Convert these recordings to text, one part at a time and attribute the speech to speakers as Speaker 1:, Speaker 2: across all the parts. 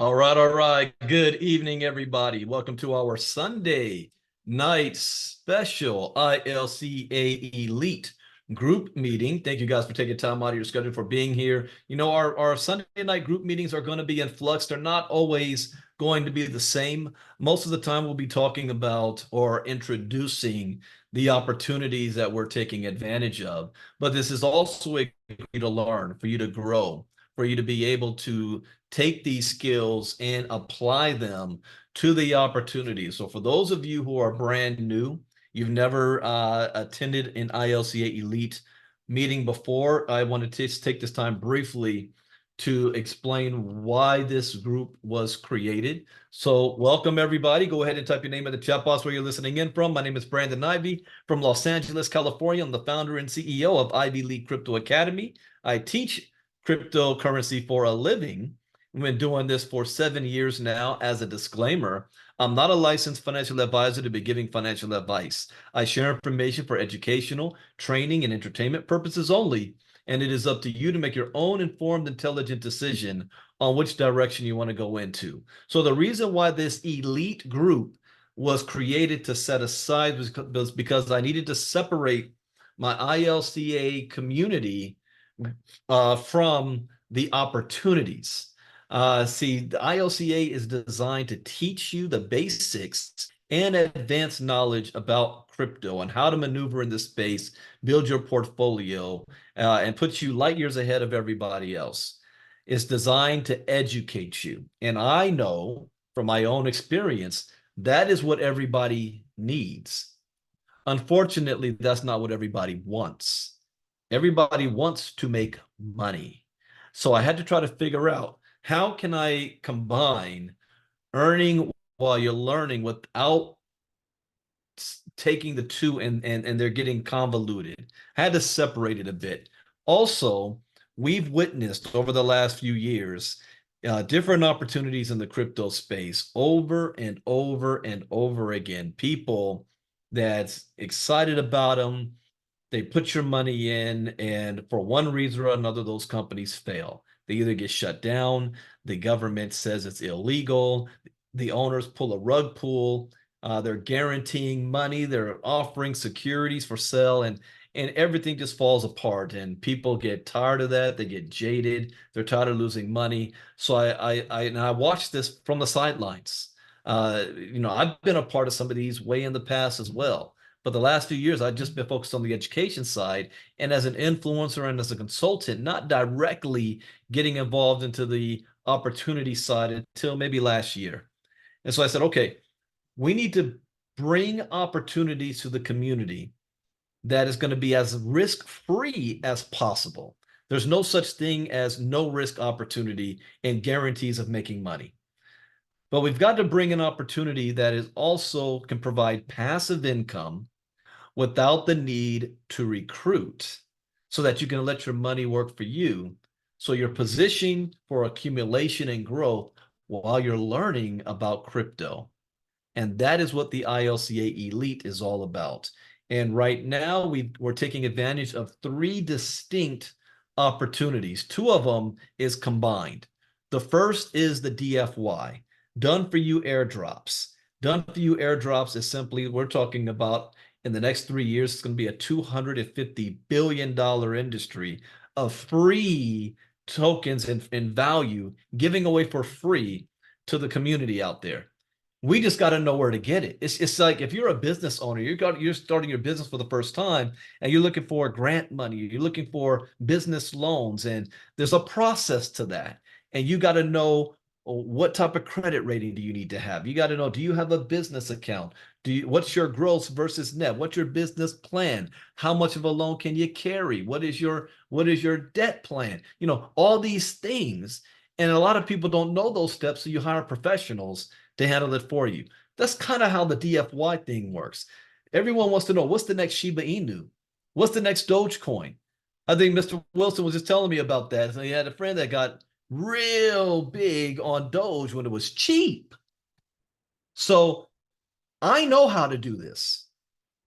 Speaker 1: All right, all right. Good evening, everybody. Welcome to our Sunday night special ILCA Elite group meeting. Thank you guys for taking time out of your schedule for being here. You know, our Sunday night group meetings are going to be in flux. They're not always going to be the same. Most of the time, we'll be talking about or introducing the opportunities that we're taking advantage of. But this is also a for you to learn, for you to grow, for you to be able to take these skills and apply them to the opportunity. So for those of you who are brand new, you've never attended an ILCA Elite meeting before, I want to just take this time briefly to explain why this group was created. So welcome everybody. Go ahead and type your name in the chat box where you're listening in from. My name is Brandon Ivey from Los Angeles, California. I'm the founder and CEO of Ivy League Crypto Academy. I teach cryptocurrency for a living. I've been doing this for 7 years now. As a disclaimer, I'm not a licensed financial advisor to be giving financial advice. I share information for educational, training, and entertainment purposes only, and it is up to you to make your own informed, intelligent decision on which direction you want to go into. So the reason why this elite group was created to set aside was because I needed to separate my ILCA community from the opportunities. See, the ILCA is designed to teach you the basics and advanced knowledge about crypto and how to maneuver in this space, build your portfolio, and put you light years ahead of everybody else. It's designed to educate you. And I know from my own experience, that is what everybody needs. Unfortunately, that's not what everybody wants. Everybody wants to make money. So I had to try to figure out, how can I combine earning while you're learning without taking the two and they're getting convoluted. I had to separate it a bit. Also, we've witnessed over the last few years different opportunities in the crypto space over and over and over again. People that's excited about them, they put your money in, and for one reason or another, those companies fail. They either get shut down, the government says it's illegal, the owners pull a rug pull, they're guaranteeing money, they're offering securities for sale, and everything just falls apart. And people get tired of that, they get jaded, they're tired of losing money. So I watched this from the sidelines. I've been a part of some of these way in the past as well. But the last few years, I've just been focused on the education side and as an influencer and as a consultant, not directly getting involved into the opportunity side until maybe last year. And so I said, okay, we need to bring opportunities to the community that is going to be as risk-free as possible. There's no such thing as no risk opportunity and guarantees of making money. But we've got to bring an opportunity that is also can provide passive income without the need to recruit so that you can let your money work for you. So you're positioning for accumulation and growth while you're learning about crypto. And that is what the ILCA Elite is all about. And right now, we're taking advantage of three distinct opportunities. Two of them is combined. The first is the DFY, done for you airdrops. Done for you airdrops is simply, we're talking about in the next 3 years, it's going to be a $250 billion industry of free tokens and value giving away for free to the community out there. We just got to know where to get it. It's like if you're a business owner, you're starting your business for the first time, and you're looking for grant money, you're looking for business loans, and there's a process to that. And you got to know, what type of credit rating do you need to have? You got to know, do you have a business account? What's your gross versus net? What's your business plan? How much of a loan can you carry? What is your debt plan? All these things. And a lot of people don't know those steps, so you hire professionals to handle it for you. That's kind of how the DFY thing works. Everyone wants to know, what's the next Shiba Inu? What's the next Dogecoin? I think Mr. Wilson was just telling me about that. So he had a friend that got real big on Doge when it was cheap. So I know how to do this.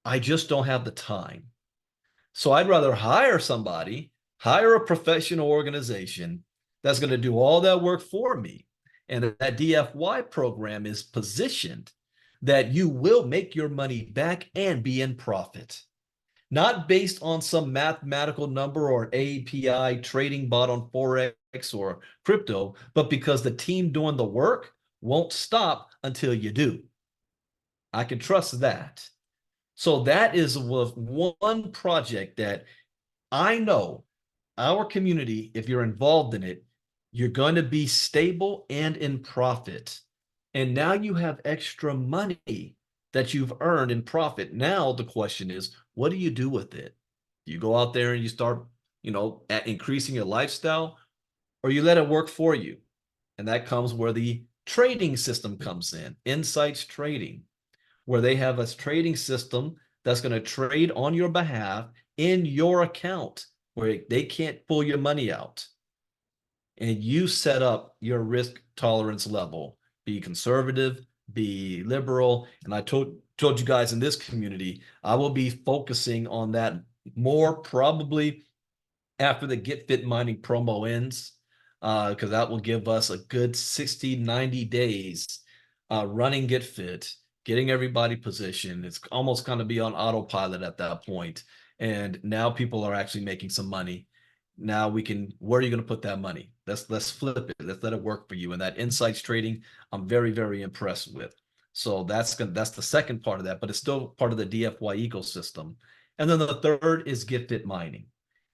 Speaker 1: I just don't have the time. So I'd rather hire somebody, hire a professional organization that's going to do all that work for me. And that DFY program is positioned that you will make your money back and be in profit. Not based on some mathematical number or API trading bot on Forex or crypto, but because the team doing the work won't stop until you do. I can trust that. So that is one project that I know our community, if you're involved in it, you're going to be stable and in profit. And now you have extra money that you've earned in profit. Now the question is, what do you do with it? You go out there and you start, at increasing your lifestyle, or you let it work for you. And that comes where the trading system comes in, insights trading, where they have a trading system that's going to trade on your behalf in your account, where they can't pull your money out. And you set up your risk tolerance level, be conservative, be liberal. And I told you guys in this community, I will be focusing on that more probably after the Get Fit Mining promo ends, because that will give us a good 60, 90 days running Get Fit, getting everybody positioned. It's almost going to be on autopilot at that point. And now people are actually making some money. Now where are you going to put that money? Let's flip it. Let's let it work for you. And that insights trading, I'm very, very impressed with. So that's the second part of that, but it's still part of the DFY ecosystem. And then the third is Get Fit Mining.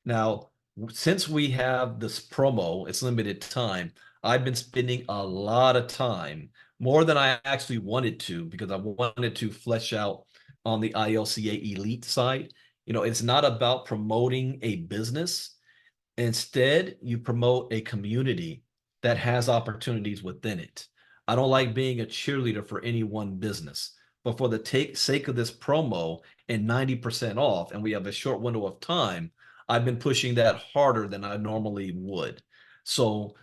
Speaker 1: Now, since we have this promo, it's limited time, I've been spending a lot of time, more than I actually wanted to, because I wanted to flesh out on the ILCA Elite side. It's not about promoting a business. Instead, you promote a community that has opportunities within it. I don't like being a cheerleader for any one business, but for the sake of this promo and 90% off, and we have a short window of time, I've been pushing that harder than I normally would. So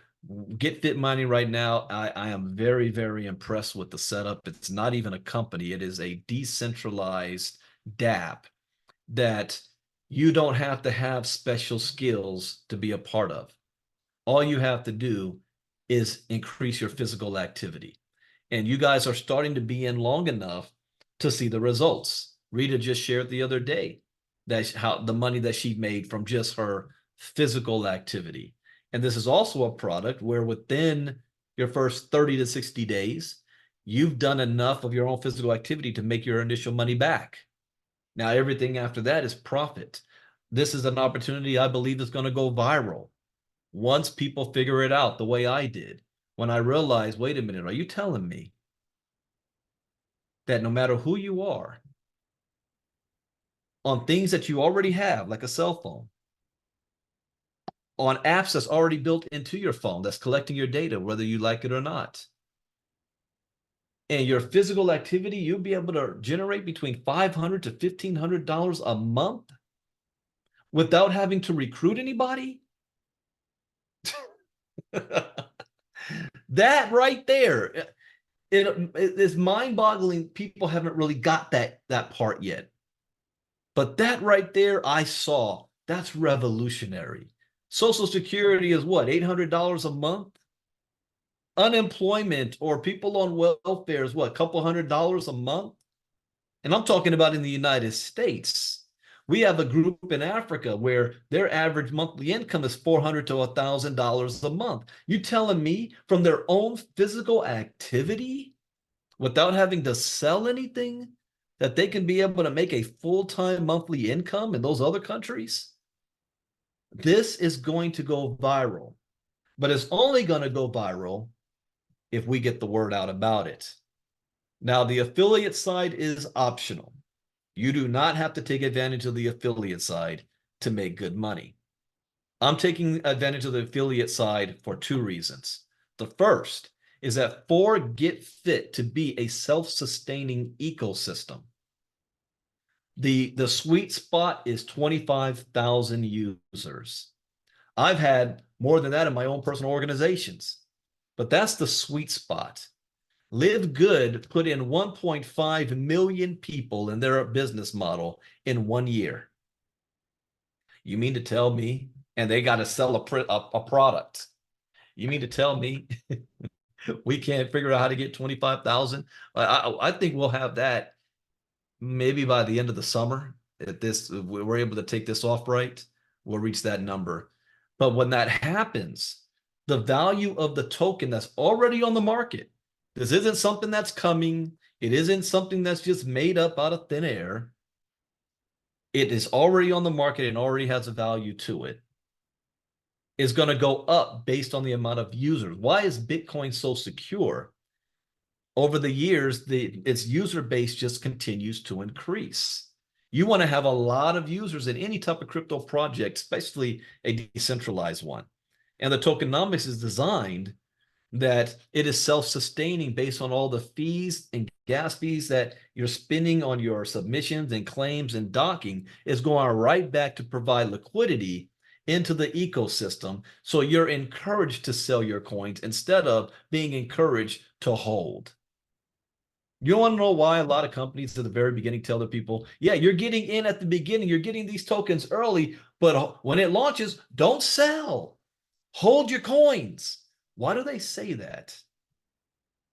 Speaker 1: Get Fit Mining right now, I am very, very impressed with the setup. It's not even a company. It is a decentralized DApp that you don't have to have special skills to be a part of. All you have to do is increase your physical activity. And you guys are starting to be in long enough to see the results. Rita just shared the other day how the money that she made from just her physical activity. And this is also a product where within your first 30 to 60 days, you've done enough of your own physical activity to make your initial money back. Now, everything after that is profit. This is an opportunity I believe is going to go viral once people figure it out the way I did. When I realized, wait a minute, are you telling me that no matter who you are, on things that you already have, like a cell phone, on apps that's already built into your phone that's collecting your data, whether you like it or not, and your physical activity, you'll be able to generate between $500 to $1,500 a month without having to recruit anybody? That right there, it is mind-boggling. People haven't really got that part yet. But that right there, I saw, that's revolutionary. Social Security is what, $800 a month? Unemployment or people on welfare is what, a couple $100 a month? And I'm talking about in the United States. We have a group in Africa where their average monthly income is $400 to $1,000 a month. You telling me from their own physical activity, without having to sell anything, that they can be able to make a full-time monthly income in those other countries? This is going to go viral, but it's only going to go viral if we get the word out about it. Now, the affiliate side is optional. You do not have to take advantage of the affiliate side to make good money. I'm taking advantage of the affiliate side for two reasons. The first is that for Get Fit to be a self-sustaining ecosystem, the sweet spot is 25,000 users. I've had more than that in my own personal organizations, but that's the sweet spot. Live Good put in 1.5 million people in their business model in 1 year. You mean to tell me, and they got to sell a product. You mean to tell me We can't figure out how to get 25,000. I think we'll have that maybe by the end of the summer. If we're able to take this off right, we'll reach that number. But when that happens, the value of the token that's already on the market, this isn't something that's coming. It isn't something that's just made up out of thin air. It is already on the market and already has a value to it. Is going to go up based on the amount of users. Why is Bitcoin so secure? Over the years, its user base just continues to increase. You want to have a lot of users in any type of crypto project, especially a decentralized one. And the tokenomics is designed that it is self-sustaining based on all the fees and gas fees that you're spending on your submissions and claims and docking is going right back to provide liquidity into the ecosystem. So you're encouraged to sell your coins instead of being encouraged to hold. You want to know why a lot of companies at the very beginning tell their people, yeah, you're getting in at the beginning, you're getting these tokens early, but when it launches, don't sell. Hold your coins. Why do they say that?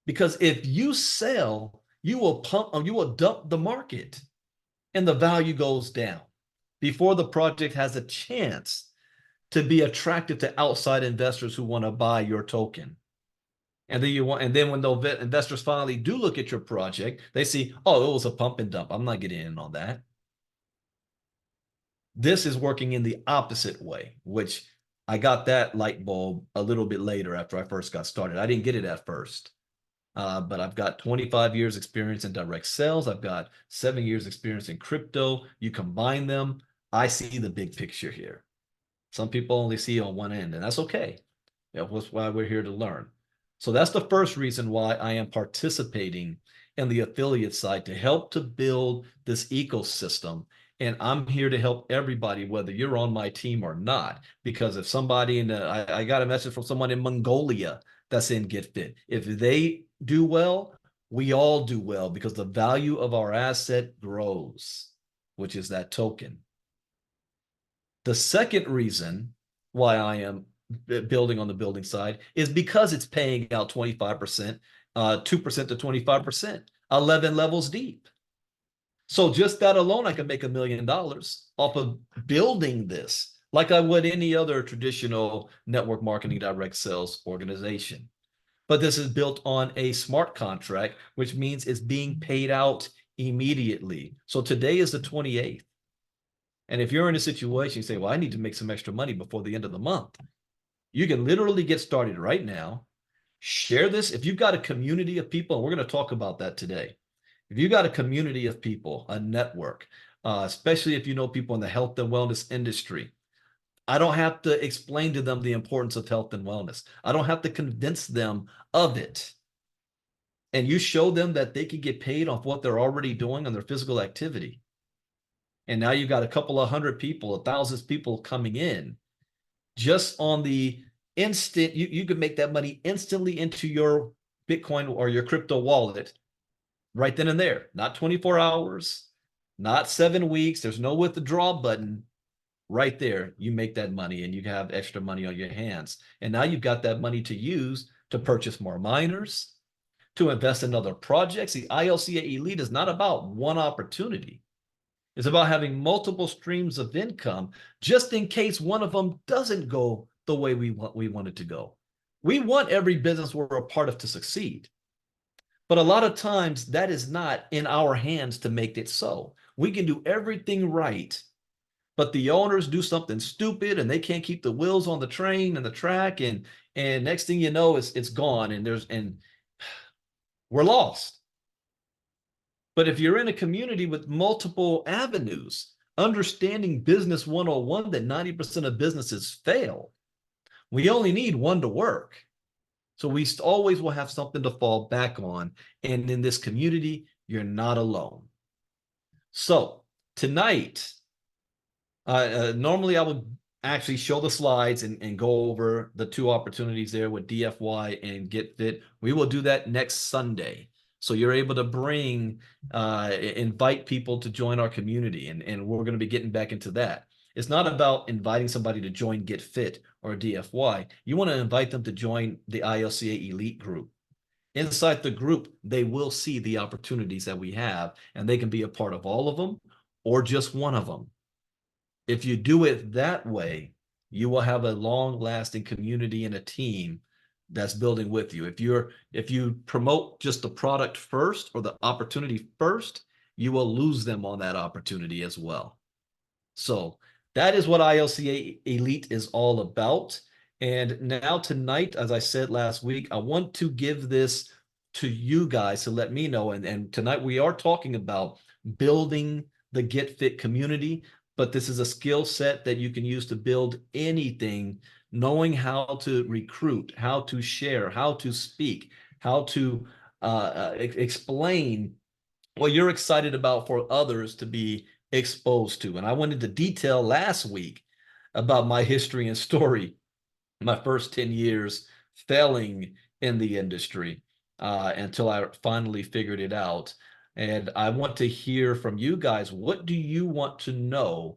Speaker 1: Because if you sell, you will dump the market and the value goes down before the project has a chance to be attractive to outside investors who want to buy your token. And then when the investors finally do look at your project, they see, oh, it was a pump and dump. I'm not getting in on that. This is working in the opposite way, which I got that light bulb a little bit later after I first got started. I didn't get it at first, but I've got 25 years experience in direct sales. I've got 7 years experience in crypto. You combine them, I see the big picture here. Some people only see on one end, and that's okay. That's why we're here to learn. So that's the first reason why I am participating in the affiliate side, to help to build this ecosystem. And I'm here to help everybody, whether you're on my team or not. Because if somebody I got a message from someone in Mongolia that's in GetFit. If they do well, we all do well, because the value of our asset grows, which is that token. The second reason why I am building on the building side is because it's paying out 25%, 2% to 25%, 11 levels deep. So just that alone, I can make $1 million off of building this, like I would any other traditional network marketing direct sales organization. But this is built on a smart contract, which means it's being paid out immediately. So today is the 28th. And if you're in a situation, you say, well, I need to make some extra money before the end of the month. You can literally get started right now. Share this. If you've got a community of people, and we're going to talk about that today. If you've got a community of people, a network, especially if you know people in the health and wellness industry, I don't have to explain to them the importance of health and wellness. I don't have to convince them of it. And you show them that they can get paid off what they're already doing on their physical activity. And now you've got a couple of hundred people, 1,000 people coming in. Just on the instant, you can make that money instantly into your Bitcoin or your crypto wallet right then and there. Not 24 hours, not 7 weeks. There's no withdraw button. Right there, you make that money and you have extra money on your hands. And now you've got that money to use to purchase more miners, to invest in other projects. The ILCA Elite is not about one opportunity. It's about having multiple streams of income just in case one of them doesn't go the way we want it to go. We want every business we're a part of to succeed. But a lot of times that is not in our hands to make it so. We can do everything right, but the owners do something stupid and they can't keep the wheels on the train and the track, and next thing you know, it's gone, and we're lost. But if you're in a community with multiple avenues, understanding business 101, that 90% of businesses fail, we only need one to work. So we always will have something to fall back on. And in this community, you're not alone. So tonight, normally I would actually show the slides and go over the two opportunities there with DFY and GetFit. We will do that next Sunday. So you're able to invite people to join our community, and we're going to be getting back into that. It's not about inviting somebody to join GetFit or DFY. You want to invite them to join the ILCA Elite group. inside the group, they will see the opportunities that we have, and they can be a part of all of them or just one of them. If you do it that way, you will have a long-lasting community and a team that's building with you. If you promote just the product first or the opportunity first, you will lose them on that opportunity as well. So that is what ILCA Elite is all about. And now tonight, as I said last week, I want to give this to you guys to let me know. And tonight we are talking about building the Get Fit community, but this is a skill set that you can use to build anything, knowing how to recruit, how to share, how to speak, how to explain what you're excited about for others to be exposed to. And I went into detail last week about my history and story, my first 10 years failing in the industry until I finally figured it out. And I want to hear from you guys. What do you want to know?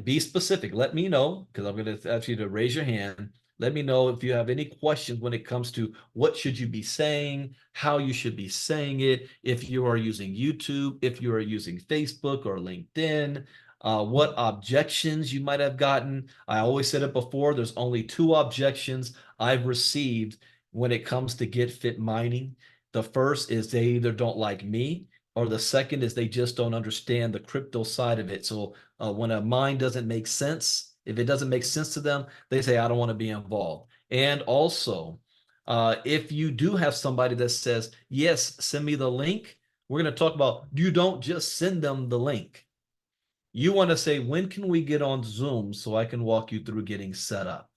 Speaker 1: Be specific. Let me know, because I'm going to ask you to raise your hand. Let me know if you have any questions when it comes to what should you be saying, how you should be saying it, if you are using YouTube, if you are using Facebook or LinkedIn, what objections you might have gotten. I always said it before, there's only two objections I've received when it comes to Get Fit mining. The first is they either don't like me, or the second is they just don't understand the crypto side of it. So when a mine doesn't make sense, if it doesn't make sense to them, they say, I don't want to be involved. And also, if you do have somebody that says, yes, send me the link, we're going to talk about, you don't just send them the link. You want to say, when can we get on Zoom so I can walk you through getting set up?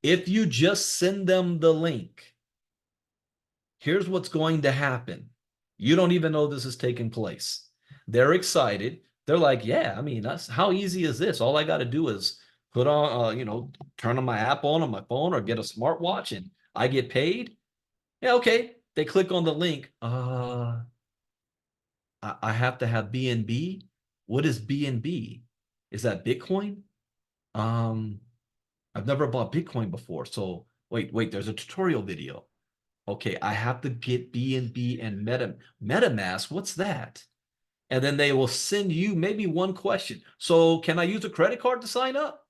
Speaker 1: If you just send them the link, here's what's going to happen. You don't even know this is taking place. They're excited. They're like, yeah, I mean, that's how easy is this? All I got to do is put on, turn on my app on my phone or get a smartwatch and I get paid. Yeah, okay. They click on the link. I have to have BNB. What is BNB? Is that Bitcoin? Um, I've never bought Bitcoin before. So wait, there's a tutorial video. Okay, I have to get BNB and MetaMask. What's that? And then they will send you maybe one question. So can I use a credit card to sign up?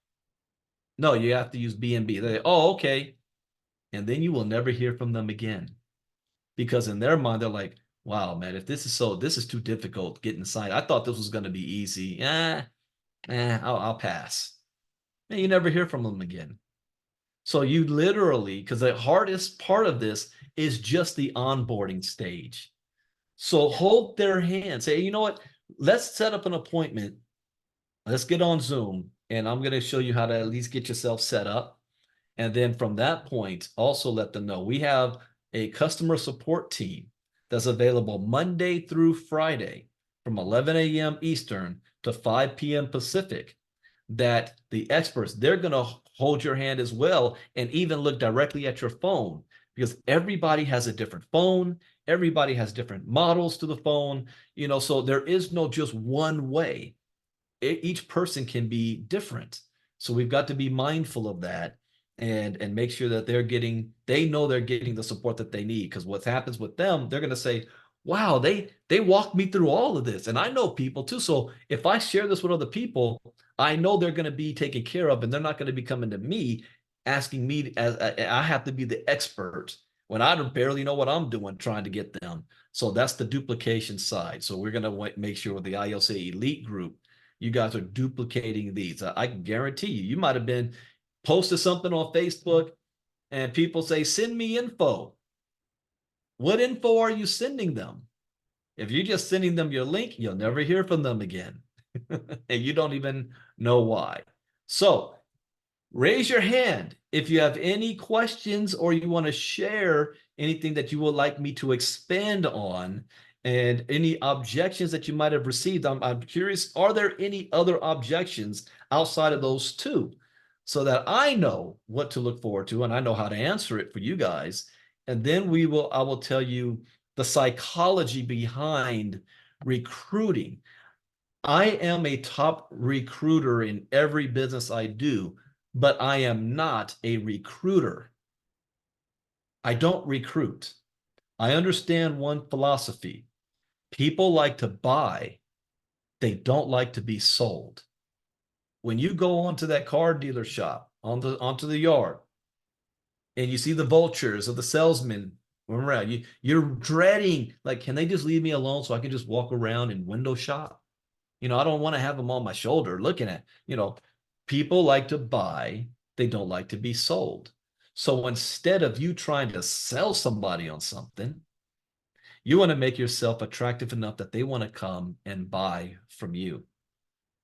Speaker 1: No, you have to use BNB. They, oh, okay. And then you will never hear from them again. Because in their mind, they're like, wow, man, if this is too difficult getting signed. I thought this was going to be easy. I'll pass. And you never hear from them again. So you literally, because the hardest part of this is just the onboarding stage. So hold their hand. Say, you know what? Let's set up an appointment. Let's get on Zoom, and I'm going to show you how to at least get yourself set up. And then from that point, also let them know we have a customer support team that's available Monday through Friday from 11 a.m. Eastern to 5 p.m. Pacific. That the experts, they're going to hold your hand as well and even look directly at your phone, because everybody has a different phone. Everybody has different models to the phone, so there is no just one way. Each person can be different. So we've got to be mindful of that and make sure that they know they're getting the support that they need. Because what happens with them, they're going to say, wow, they walked me through all of this. And I know people too. So if I share this with other people, I know they're going to be taken care of, and they're not going to be coming to me asking me as I have to be the expert when I barely know what I'm doing trying to get them. So that's the duplication side. So we're going to make sure with the ILCA Elite group, you guys are duplicating these. I can guarantee you might have been posted something on Facebook and people say, send me info. What info are you sending them? If you're just sending them your link, you'll never hear from them again. And you don't even know why. So raise your hand if you have any questions or you want to share anything that you would like me to expand on, and any objections that you might have received. I'm curious, are there any other objections outside of those two, so that I know what to look forward to and I know how to answer it for you guys. And then I will tell you the psychology behind recruiting. I am a top recruiter in every business I do, but I am not a recruiter. I don't recruit. I understand one philosophy. People like to buy, they don't like to be sold. When you go onto that car dealer shop, onto the yard, and you see the vultures of the salesmen around, you're dreading, like, can they just leave me alone so I can just walk around and window shop? I don't want to have them on my shoulder looking at, people like to buy, they don't like to be sold. So instead of you trying to sell somebody on something, you want to make yourself attractive enough that they want to come and buy from you.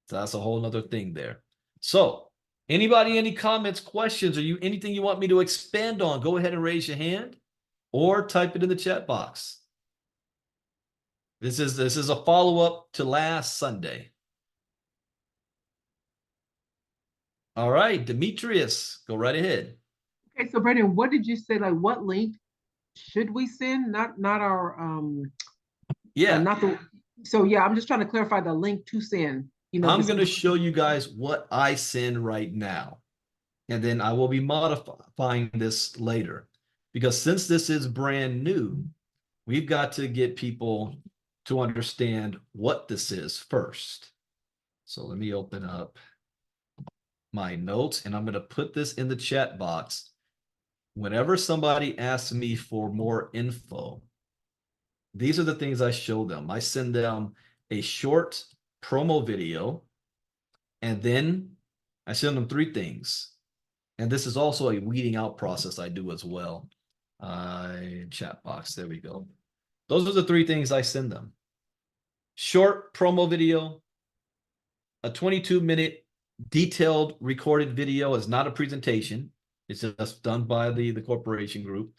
Speaker 1: So that's a whole nother thing there. So anybody, any comments, questions, or anything you want me to expand on, go ahead and raise your hand or type it in the chat box. This is a follow-up to last Sunday. All right, Demetrius, go right ahead.
Speaker 2: Okay, so Brandon, what did you say? Like, what link should we send? Not our
Speaker 1: Yeah,
Speaker 2: not the. So yeah, I'm just trying to clarify the link to send.
Speaker 1: I'm
Speaker 2: Just
Speaker 1: going to show you guys what I send right now. And then I will be modifying this later. Because since this is brand new, we've got to get people to understand what this is first. So let me open up my notes, and I'm going to put this in the chat box. Whenever somebody asks me for more info, these are the things I show them. I send them a short promo video, and then I send them three things. And this is also a weeding out process I do as well. Chat box, there we go. Those are the three things I send them. Short promo video, a 22-minute detailed recorded video is not a presentation. It's just done by the corporation group.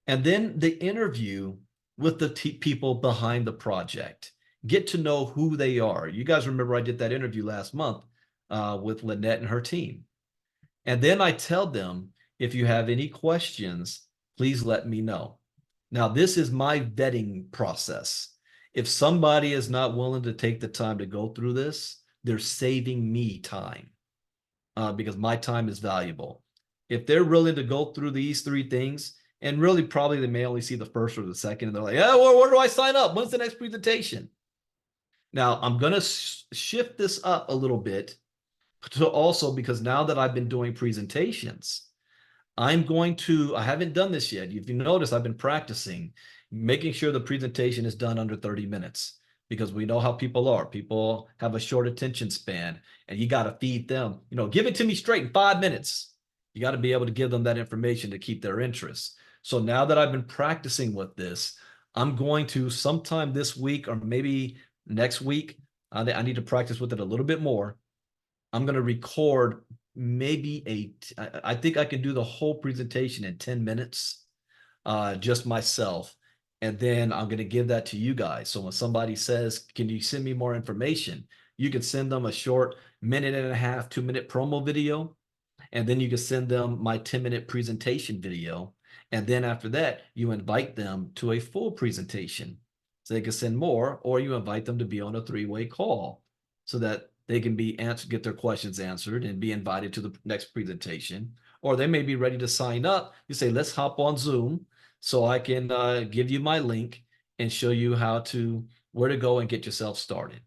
Speaker 1: And then the interview with the people behind the project. Get to know who they are. You guys remember I did that interview last month with Lynette and her team. And then I tell them, if you have any questions, please let me know. Now, this is my vetting process. If somebody is not willing to take the time to go through this, they're saving me time because my time is valuable. If they're willing to go through these three things, and really probably they may only see the first or the second, and they're like, yeah, well, where do I sign up? When's the next presentation? Now, I'm going to shift this up a little bit to also, because now that I've been doing presentations, I haven't done this yet. If you notice, I've been practicing making sure the presentation is done under 30 minutes because we know how people are. People have a short attention span and you got to feed them, give it to me straight in 5 minutes. You got to be able to give them that information to keep their interest. So now that I've been practicing with this, I'm going to sometime this week or maybe next week, I need to practice with it a little bit more. I'm going to record maybe I think I can do the whole presentation in 10 minutes, just myself. And then I'm going to give that to you guys. So when somebody says, can you send me more information? You can send them a short 1.5 minute, 2-minute promo video. And then you can send them my 10-minute presentation video. And then after that, you invite them to a full presentation. So they can send more, or you invite them to be on a 3-way call so that they can get their questions answered and be invited to the next presentation. Or they may be ready to sign up. You say, let's hop on Zoom so I can give you my link and show you where to go and get yourself started.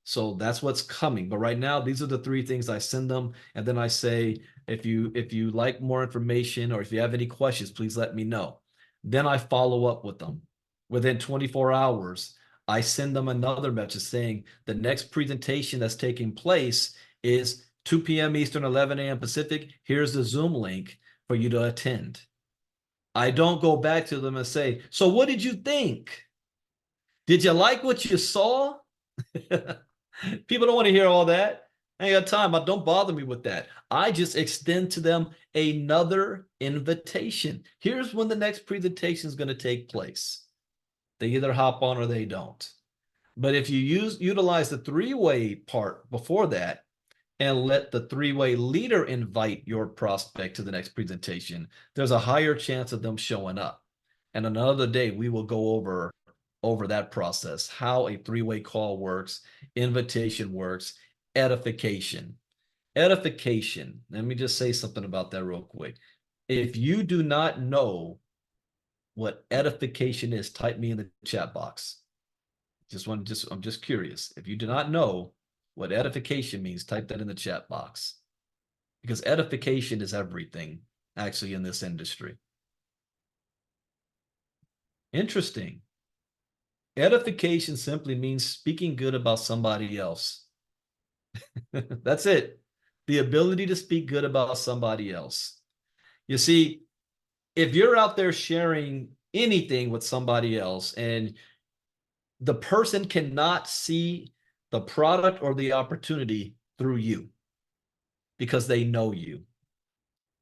Speaker 1: So that's what's coming. But right now, these are the three things I send them. And then I say, if you like more information or if you have any questions, please let me know. Then I follow up with them. Within 24 hours, I send them another message saying the next presentation that's taking place is 2 p.m. Eastern, 11 a.m. Pacific. Here's the Zoom link for you to attend. I don't go back to them and say, so what did you think? Did you like what you saw? People don't want to hear all that. I ain't got time. Don't bother me with that. I just extend to them another invitation. Here's when the next presentation is going to take place. They either hop on or they don't. But if you utilize the 3-way part before that and let the 3-way leader invite your prospect to the next presentation, there's a higher chance of them showing up. And another day, we will go over that process, how a 3-way call works, invitation works, edification. Edification. Let me just say something about that real quick. If you do not know what edification is, type me in the chat box. I'm just curious. If you do not know what edification means, type that in the chat box. Because edification is everything, actually, in this industry. Interesting. Edification simply means speaking good about somebody else. That's it. The ability to speak good about somebody else. You see, if you're out there sharing anything with somebody else and the person cannot see the product or the opportunity through you because they know you.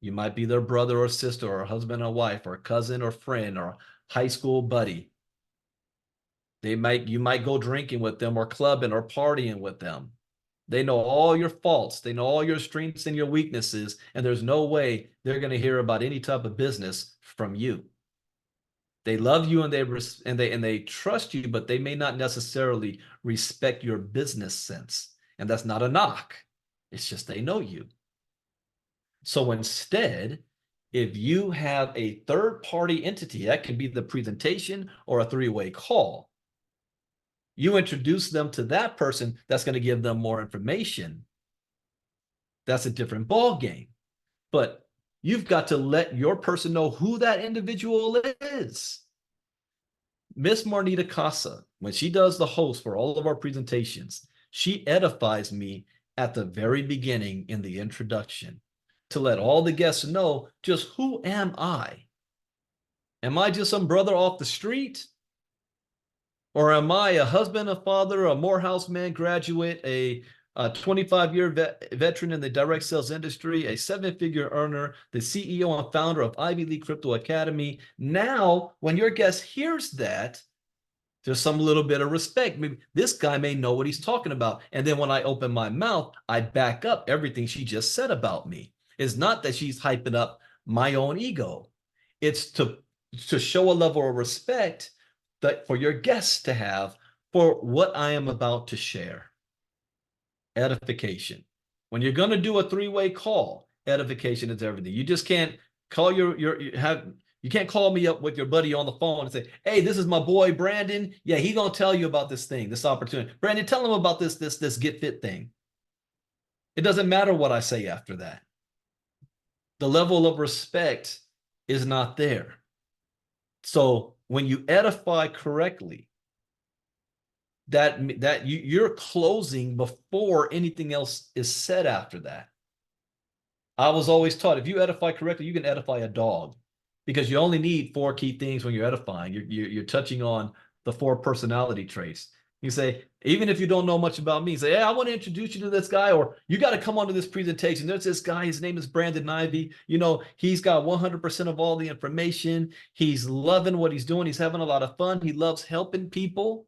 Speaker 1: You might be their brother or sister or husband or wife or cousin or friend or high school buddy. You might go drinking with them or clubbing or partying with them. They know all your faults. They know all your strengths and your weaknesses, and there's no way they're going to hear about any type of business from you. They love you and they trust you, but they may not necessarily respect your business sense. And that's not a knock. It's just they know you. So instead, if you have a third-party entity, that can be the presentation or a three-way call, you introduce them to that person that's going to give them more information. That's a different ball game. But you've got to let your person know who that individual is. Miss Marnita Casa, when she does the host for all of our presentations, she edifies me at the very beginning in the introduction to let all the guests know just who am I? Am I just some brother off the street? Or am I a husband, a father, a Morehouse man graduate, a 25-year veteran in the direct sales industry, a seven-figure earner, the CEO and founder of Ivy League Crypto Academy? Now, when your guest hears that, there's some little bit of respect. Maybe this guy may know what he's talking about. And then when I open my mouth, I back up everything she just said about me. It's not that she's hyping up my own ego. It's to show a level of respect that for your guests to have for what I am about to share. Edification. When you're going to do a three-way call, edification is everything. You just can't call you can't call me up with your buddy on the phone and say, hey, this is my boy, Brandon. Yeah, he's going to tell you about this thing, this opportunity. Brandon, tell him about this Get Fit thing. It doesn't matter what I say after that. The level of respect is not there. So when you edify correctly, you're closing before anything else is said after that. I was always taught if you edify correctly, you can edify a dog because you only need four key things when you're edifying. You're touching on the four personality traits. You say, even if you don't know much about me, say, hey, I want to introduce you to this guy, or you got to come onto this presentation. There's this guy, his name is Brandon Ivey. You know, he's got 100% of all the information. He's loving what he's doing. He's having a lot of fun. He loves helping people.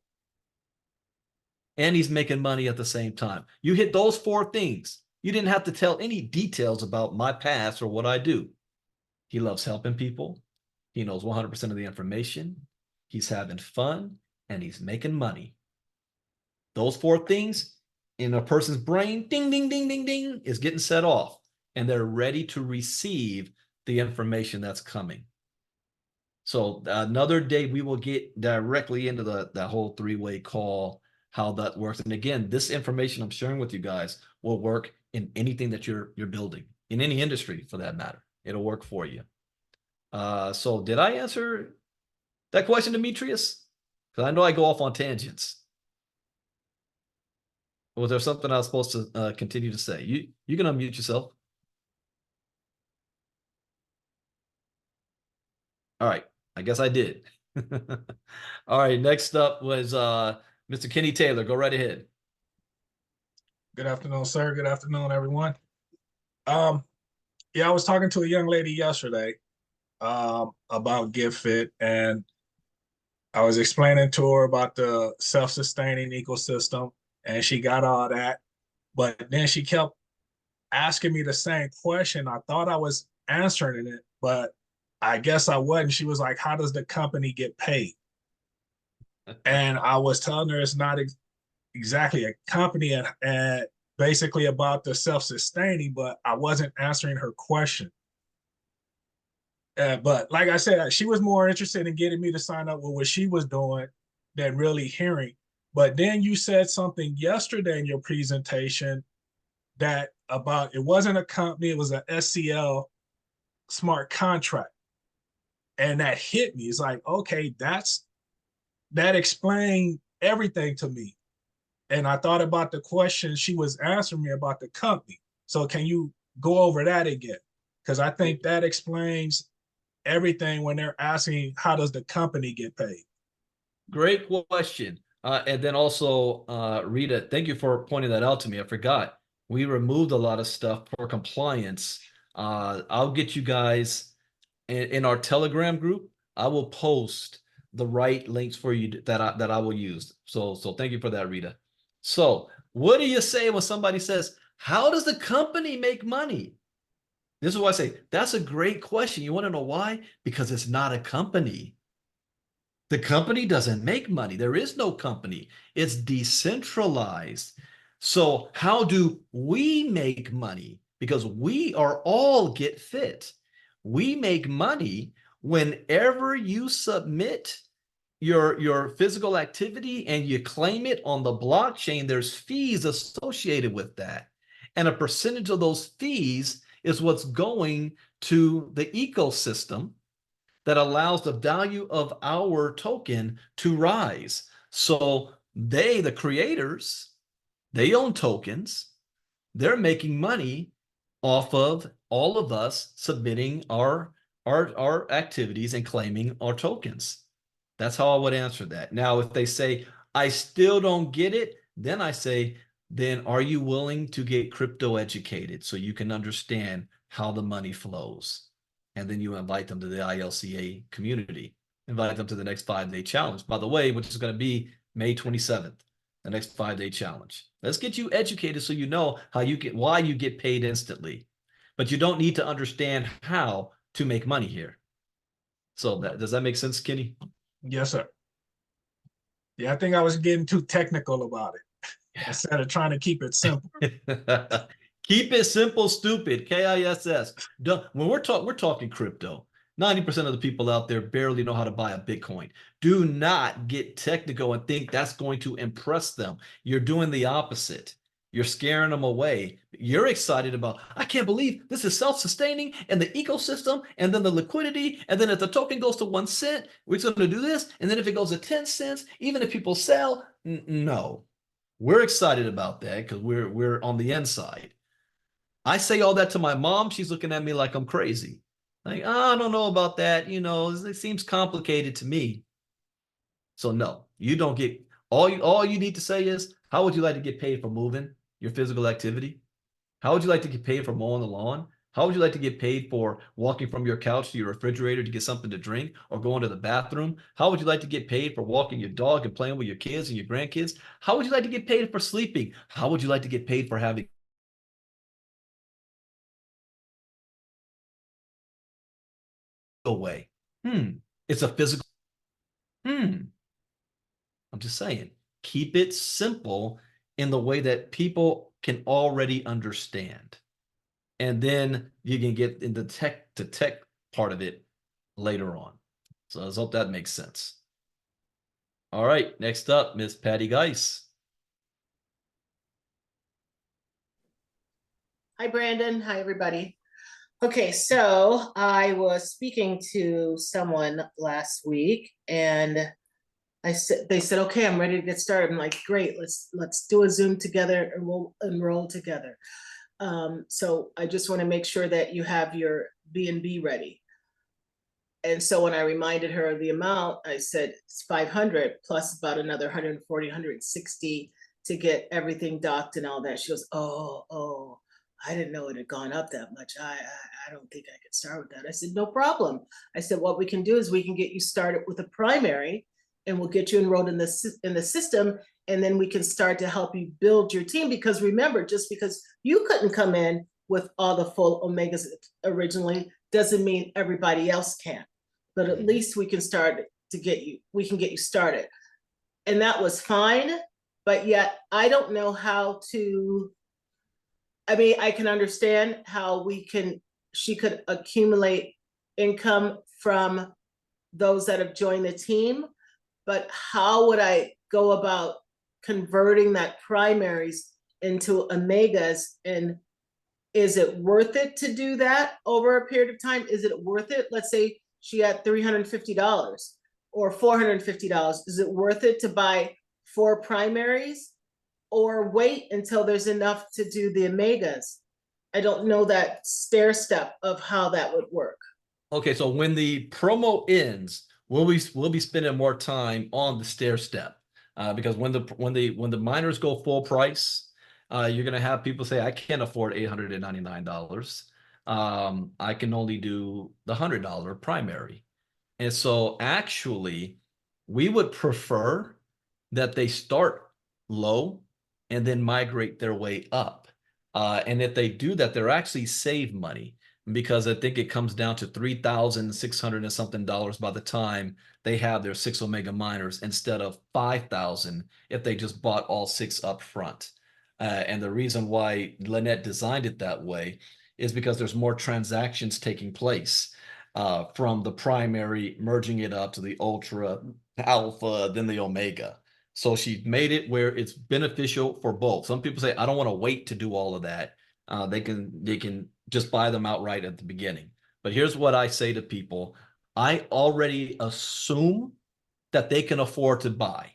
Speaker 1: And he's making money at the same time. You hit those four things. You didn't have to tell any details about my past or what I do. He loves helping people. He knows 100% of the information. He's having fun and he's making money. Those four things in a person's brain, ding, ding, ding, ding, ding, is getting set off. And they're ready to receive the information that's coming. So another day, we will get directly into that whole three-way call, how that works. And again, this information I'm sharing with you guys will work in anything that you're building, in any industry for that matter. It'll work for you. So did I answer that question, Demetrius? Because I know I go off on tangents. Or was there something I was supposed to continue to say? You can unmute yourself. All right. I guess I did. All right. Next up was Mr. Kenny Taylor. Go right ahead.
Speaker 3: Good afternoon, sir. Good afternoon, everyone. Yeah, I was talking to a young lady yesterday about Get Fit, and I was explaining to her about the self-sustaining ecosystem, and she got all that. But then she kept asking me the same question. I thought I was answering it, but I guess I wasn't. She was like, how does the company get paid? And I was telling her it's not exactly a company and basically about the self-sustaining, but I wasn't answering her question. But like I said, she was more interested in getting me to sign up with what she was doing than really hearing. But then you said something yesterday in your presentation that about it wasn't a company, it was a SCL smart contract. And that hit me. It's like, okay, that explained everything to me. And I thought about the question she was answering me about the company. So can you go over that again? Because I think that explains everything when they're asking how does the company get paid.
Speaker 1: Great question. And then also, Rita, thank you for pointing that out to me. I forgot. We removed a lot of stuff for compliance. I'll get you guys in our Telegram group. I will post the right links for you that I will use. So thank you for that, Rita. So what do you say when somebody says, how does the company make money? This is why I say that's a great question. You want to know why? Because it's not a company. The company doesn't make money. There is no company. It's decentralized. So how do we make money? Because we are all Get Fit. We make money whenever you submit your physical activity and you claim it on the blockchain. There's fees associated with that. And a percentage of those fees is what's going to the ecosystem that allows the value of our token to rise. So the creators, they own tokens. They're making money off of all of us submitting our activities and claiming our tokens. That's how I would answer that. Now, if they say, I still don't get it, then I say, then are you willing to get crypto educated so you can understand how the money flows? And then you invite them to the ILCA community, invite them to the next 5-day challenge, by the way, which is going to be May 27th, the next 5-day challenge. Let's get you educated so you know why you get paid instantly, but you don't need to understand how to make money here. So does that make sense, Kenny?
Speaker 3: Yes, sir. Yeah, I think I was getting too technical about it instead of trying to keep it simple.
Speaker 1: Keep it simple, stupid. KISS. When we're talking crypto, 90% of the people out there barely know how to buy a Bitcoin. Do not get technical and think that's going to impress them. You're doing the opposite. You're scaring them away. You're excited about, I can't believe this is self-sustaining and the ecosystem and then the liquidity. And then if the token goes to 1 cent, we're going to do this. And then if it goes to 10 cents, even if people sell, no. We're excited about that because we're on the inside. I say all that to my mom. She's looking at me like I'm crazy. Like, oh, I don't know about that. You know, it seems complicated to me. So no, you don't get, all you need to say is, how would you like to get paid for moving your physical activity? How would you like to get paid for mowing the lawn? How would you like to get paid for walking from your couch to your refrigerator to get something to drink or going to the bathroom? How would you like to get paid for walking your dog and playing with your kids and your grandkids? How would you like to get paid for sleeping? How would you like to get paid for having away? It's a physical. I'm just saying, keep it simple in the way that people can already understand. And then you can get into tech part of it later on. So I hope that makes sense. All right, next up, Miss Patty Geis.
Speaker 4: Hi, Brandon. Hi, everybody. Okay, so I was speaking to someone last week, and they said, "Okay, I'm ready to get started." I'm like, "Great, let's do a Zoom together, and we'll enroll together." So I just want to make sure that you have your B&B ready. And so when I reminded her of the amount, I said it's 500 plus about another 140, 160 to get everything docked and all that. She goes, oh, I didn't know it had gone up that much. I don't think I could start with that. I said, no problem. I said, what we can do is we can get you started with a primary and we'll get you enrolled in the system. And then we can start to help you build your team. Because remember, just because you couldn't come in with all the full Omegas originally doesn't mean everybody else can. But at least we can start to get you started. And that was fine. But yet I don't know how to, I mean, I can understand how she could accumulate income from those that have joined the team, but how would I go about converting that primaries into omegas? And is it worth it to do that over a period of time? Is it worth it? Let's say she had $350 or $450. Is it worth it to buy 4 primaries or wait until there's enough to do the omegas? I don't know that stair step of how that would work.
Speaker 1: Okay, so when the promo ends, we'll be spending more time on the stair step, because when the miners go full price, you're gonna have people say, I can't afford $899. I can only do the $100 primary. And so actually, we would prefer that they start low and then migrate their way up. And if they do that, they're actually save money, because I think it comes down to $3,600 and something by the time they have their 6 Omega miners, instead of $5,000 if they just bought all 6 up front. And the reason why Lynette designed it that way is because there's more transactions taking place, from the primary, merging it up to the ultra, alpha, then the omega. So she made it where it's beneficial for both. Some people say, I don't want to wait to do all of that. They can just buy them outright at the beginning. But here's what I say to people. I already assume that they can afford to buy.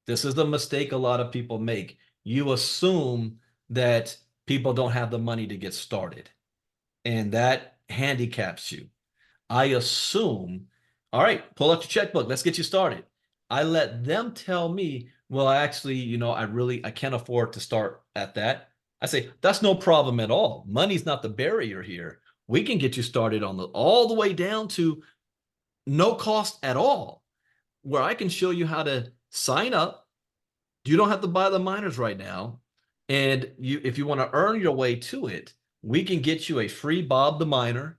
Speaker 1: This is the mistake a lot of people make. You assume that people don't have the money to get started, and that handicaps you. I assume, all right, pull out your checkbook, let's get you started. I let them tell me, well, actually, I can't afford to start at that. I say, that's no problem at all. Money's not the barrier here. We can get you started on all the way down to no cost at all, where I can show you how to sign up. You don't have to buy the miners right now. And if you want to earn your way to it, we can get you a free Bob the Miner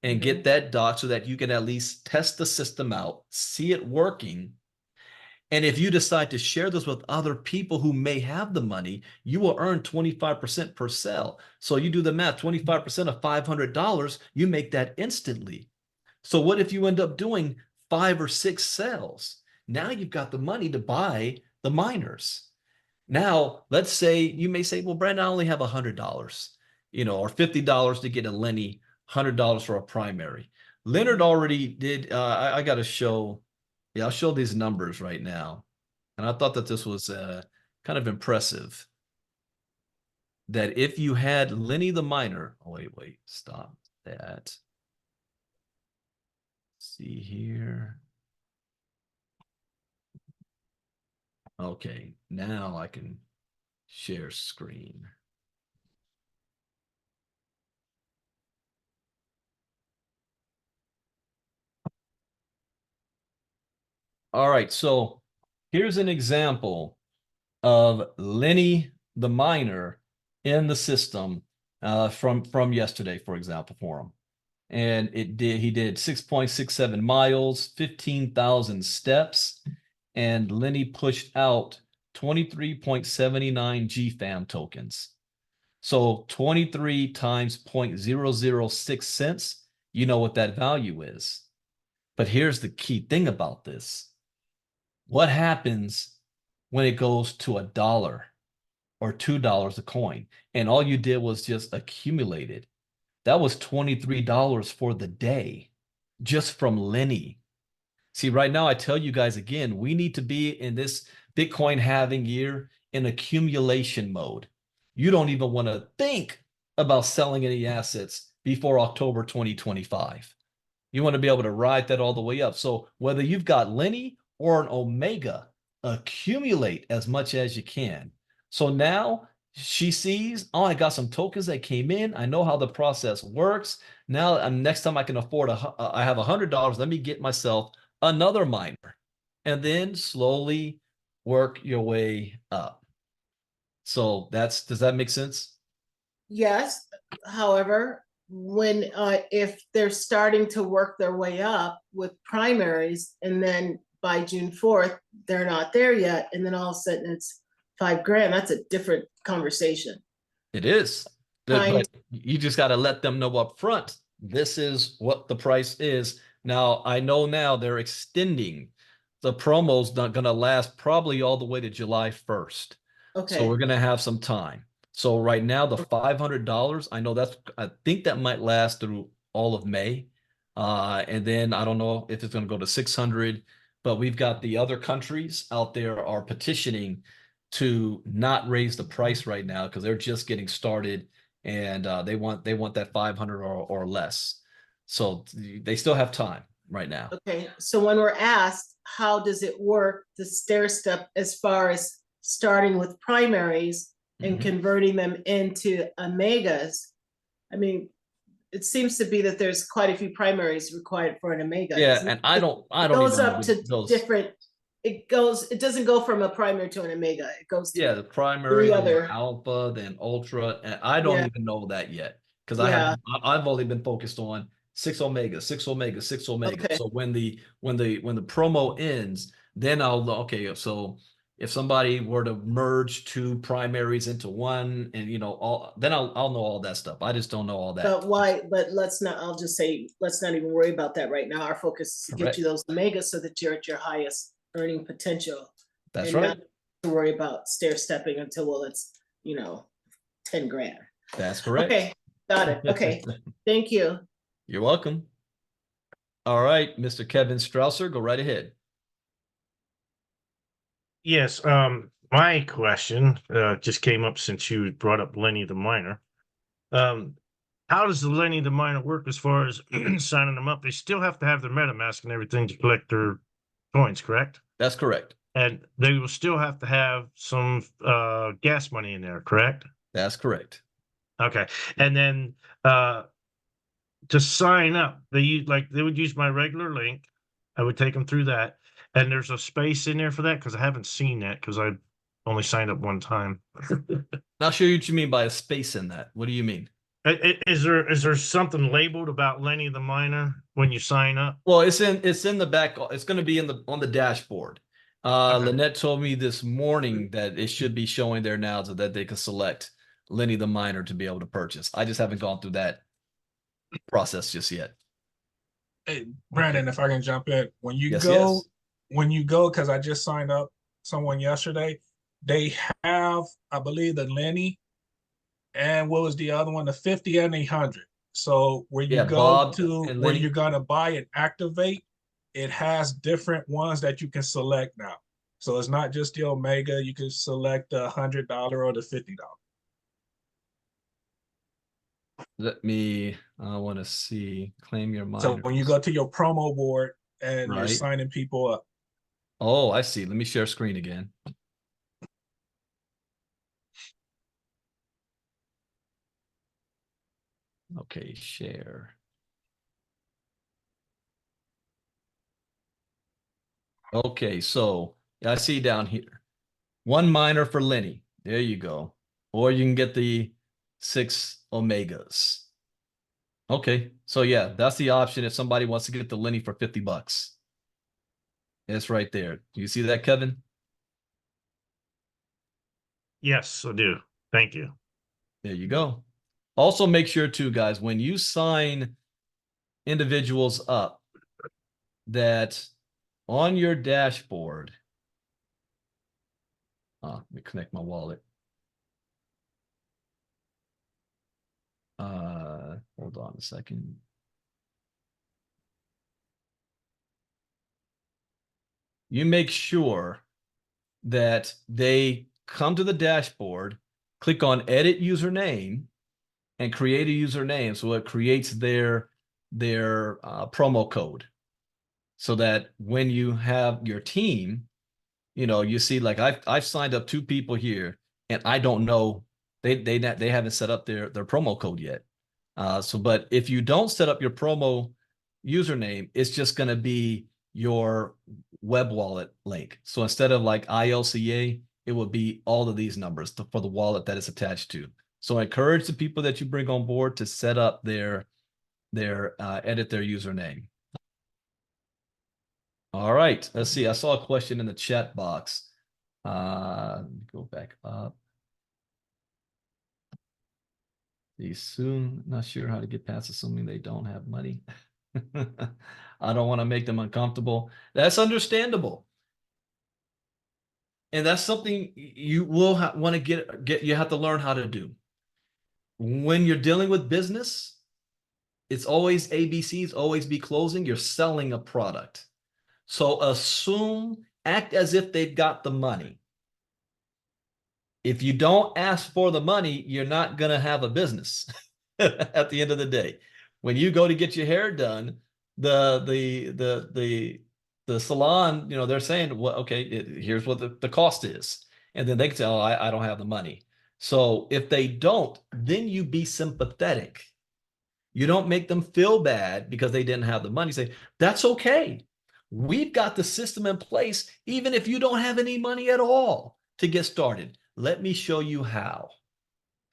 Speaker 1: and get that doc so that you can at least test the system out, see it working. And if you decide to share this with other people who may have the money, you will earn 25% per sale. So you do the math, 25% of $500, you make that instantly. So what if you end up doing 5 or 6 sales? Now you've got the money to buy the miners. Now, let's say you may say, well, Brandon, I only have $100, or $50 to get a Lenny, $100 for a primary. Leonard already did. I got to show. Yeah, I'll show these numbers right now. And I thought that this was kind of impressive. That if you had Lenny the Miner, oh, wait, stop that. See here. Okay, now I can share screen. All right, so here's an example of Lenny the Miner in the system from yesterday, for example, for him. And he did 6.67 miles, 15,000 steps, and Lenny pushed out 23.79 GFAM tokens. So 23 times 0.006 cents, you know what that value is. But here's the key thing about this. What happens when it goes to $1 or $2 a coin, and all you did was just accumulate it? That was $23 for the day, just from Lenny. See, right now, I tell you guys again, we need to be in this Bitcoin halving year in accumulation mode. You don't even want to think about selling any assets before October 2025. You want to be able to ride that all the way up. So whether you've got Lenny or an Omega, accumulate as much as you can. So now she sees, oh, I got some tokens that came in. I know how the process works. Now, next time I can afford, I have $100. Let me get myself another miner, and then slowly work your way up. So does that make sense?
Speaker 4: Yes. However, when if they're starting to work their way up with primaries, and then by June 4th, they're not there yet, and then all of a sudden it's $5,000, that's a different conversation.
Speaker 1: It is. But you just got to let them know up front this is what the price is. Now, I know now they're extending the promo's not going to last probably all the way to July 1st. So
Speaker 4: Okay,
Speaker 1: we're going to have some time. So right now, the $500, I think that might last through all of May. And then I don't know if it's going to go to 600, but we've got the other countries out there are petitioning to not raise the price right now because they're just getting started and they want that 500 or less. So they still have time right now.
Speaker 4: okay. So when we're asked, how does it work, the stair step, as far as starting with primaries and
Speaker 1: Mhm.
Speaker 4: converting them into omegas? I mean, it seems to be that there's quite a few primaries required for an omega.
Speaker 1: Yeah,
Speaker 4: isn't it?
Speaker 1: and I don't
Speaker 4: It goes
Speaker 1: even know
Speaker 4: up to
Speaker 1: those.
Speaker 4: different, it doesn't go from a primary to an omega. It goes to
Speaker 1: Yeah, the primary,
Speaker 4: three
Speaker 1: then
Speaker 4: other.
Speaker 1: alpha, then ultra, and I don't
Speaker 4: Yeah.
Speaker 1: even know that yet because
Speaker 4: Yeah.
Speaker 1: I've only been focused on 6 omega, 6 omega, 6 omega.
Speaker 4: Okay.
Speaker 1: So when the promo ends, then I'll know, okay, so if somebody were to merge two primaries into one and then I'll know all that stuff. I just don't know all that.
Speaker 4: But why, but I'll just say, let's not even worry about that right now. Our focus is to get you those omegas so that you're at your highest earning potential.
Speaker 1: That's
Speaker 4: and
Speaker 1: right.
Speaker 4: Not to worry about stair stepping until, well, it's, 10 grand.
Speaker 1: That's correct.
Speaker 4: Okay, got it. Okay, thank you.
Speaker 1: You're welcome. All right, Mr. Kevin Strausser, go right ahead.
Speaker 5: Yes, my question just came up since you brought up Lenny the Miner. How does the Lenny the Miner work as far as signing them up? They still have to have their MetaMask and everything to collect their coins, correct?
Speaker 1: That's correct.
Speaker 5: And they will still have to have some gas money in there, correct?
Speaker 1: That's correct.
Speaker 5: Okay. And then to sign up, they would use my regular link. I would take them through that. And there's a space in there for that because I haven't seen that because I only signed up one time.
Speaker 1: Not sure what you mean by a space in that. What do you mean?
Speaker 5: Is there something labeled about Lenny the Miner when you sign up?
Speaker 1: Well, it's in the back. It's going to be on the dashboard.
Speaker 5: Okay.
Speaker 1: Lynette told me this morning that it should be showing there now so that they can select Lenny the Miner to be able to purchase. I just haven't gone through that process just yet.
Speaker 3: Hey, Brandon, if I can jump in, when you
Speaker 1: Yes,
Speaker 3: go,
Speaker 1: yes.
Speaker 3: because I just signed up someone yesterday, they have, I believe, the Lenny, and what was the other one, the 50 and the 100. So where you
Speaker 1: Yeah,
Speaker 3: go
Speaker 1: Bob
Speaker 3: to
Speaker 1: and
Speaker 3: where
Speaker 1: Lenny.
Speaker 3: you're gonna buy and activate, it has different ones that you can select now. So it's not just the Omega. You can select the $100 or the $50.
Speaker 1: I want to see, claim your
Speaker 3: So
Speaker 1: miners.
Speaker 3: when you go to your promo board and you're
Speaker 1: Right.
Speaker 3: signing people up,
Speaker 1: Oh, I see. Let me share screen again. Okay, share. Okay, so I see down here, one miner for Lenny. There you go. Or you can get the 6 omegas. Okay, so yeah, that's the option if somebody wants to get the Lenny for $50. It's right there. Do you see that, Kevin?
Speaker 5: Yes, I do. Thank you.
Speaker 1: There you go. Also, make sure too, guys, when you sign individuals up, that on your dashboard, let me connect my wallet. Hold on a second. You make sure that they come to the dashboard, click on edit username, and create a username. So it creates their promo code. So that when you have your team, you see like I've signed up 2 people here, and I don't know they haven't set up their promo code yet. But if you don't set up your promo username, it's just going to be your web wallet link. So instead of like ILCA, it would be all of these numbers for the wallet that it's attached to. So I encourage the people that you bring on board to set up their edit their username. All right, let's see. I saw a question in the chat box. Go back up. The soon, not sure how to get past assuming they don't have money. I don't want to make them uncomfortable. That's understandable. And that's something you will want to get, you have to learn how to do. When you're dealing with business, it's always ABCs, always be closing. You're selling a product. So assume, act as if they've got the money. If you don't ask for the money, you're not going to have a business at the end of the day. When you go to get your hair done, the salon, they're saying, well, okay, here's what the cost is. And then they can say, oh, I don't have the money. So if they don't, then you be sympathetic. You don't make them feel bad because they didn't have the money. Say, that's okay. We've got the system in place, even if you don't have any money at all to get started. Let me show you how.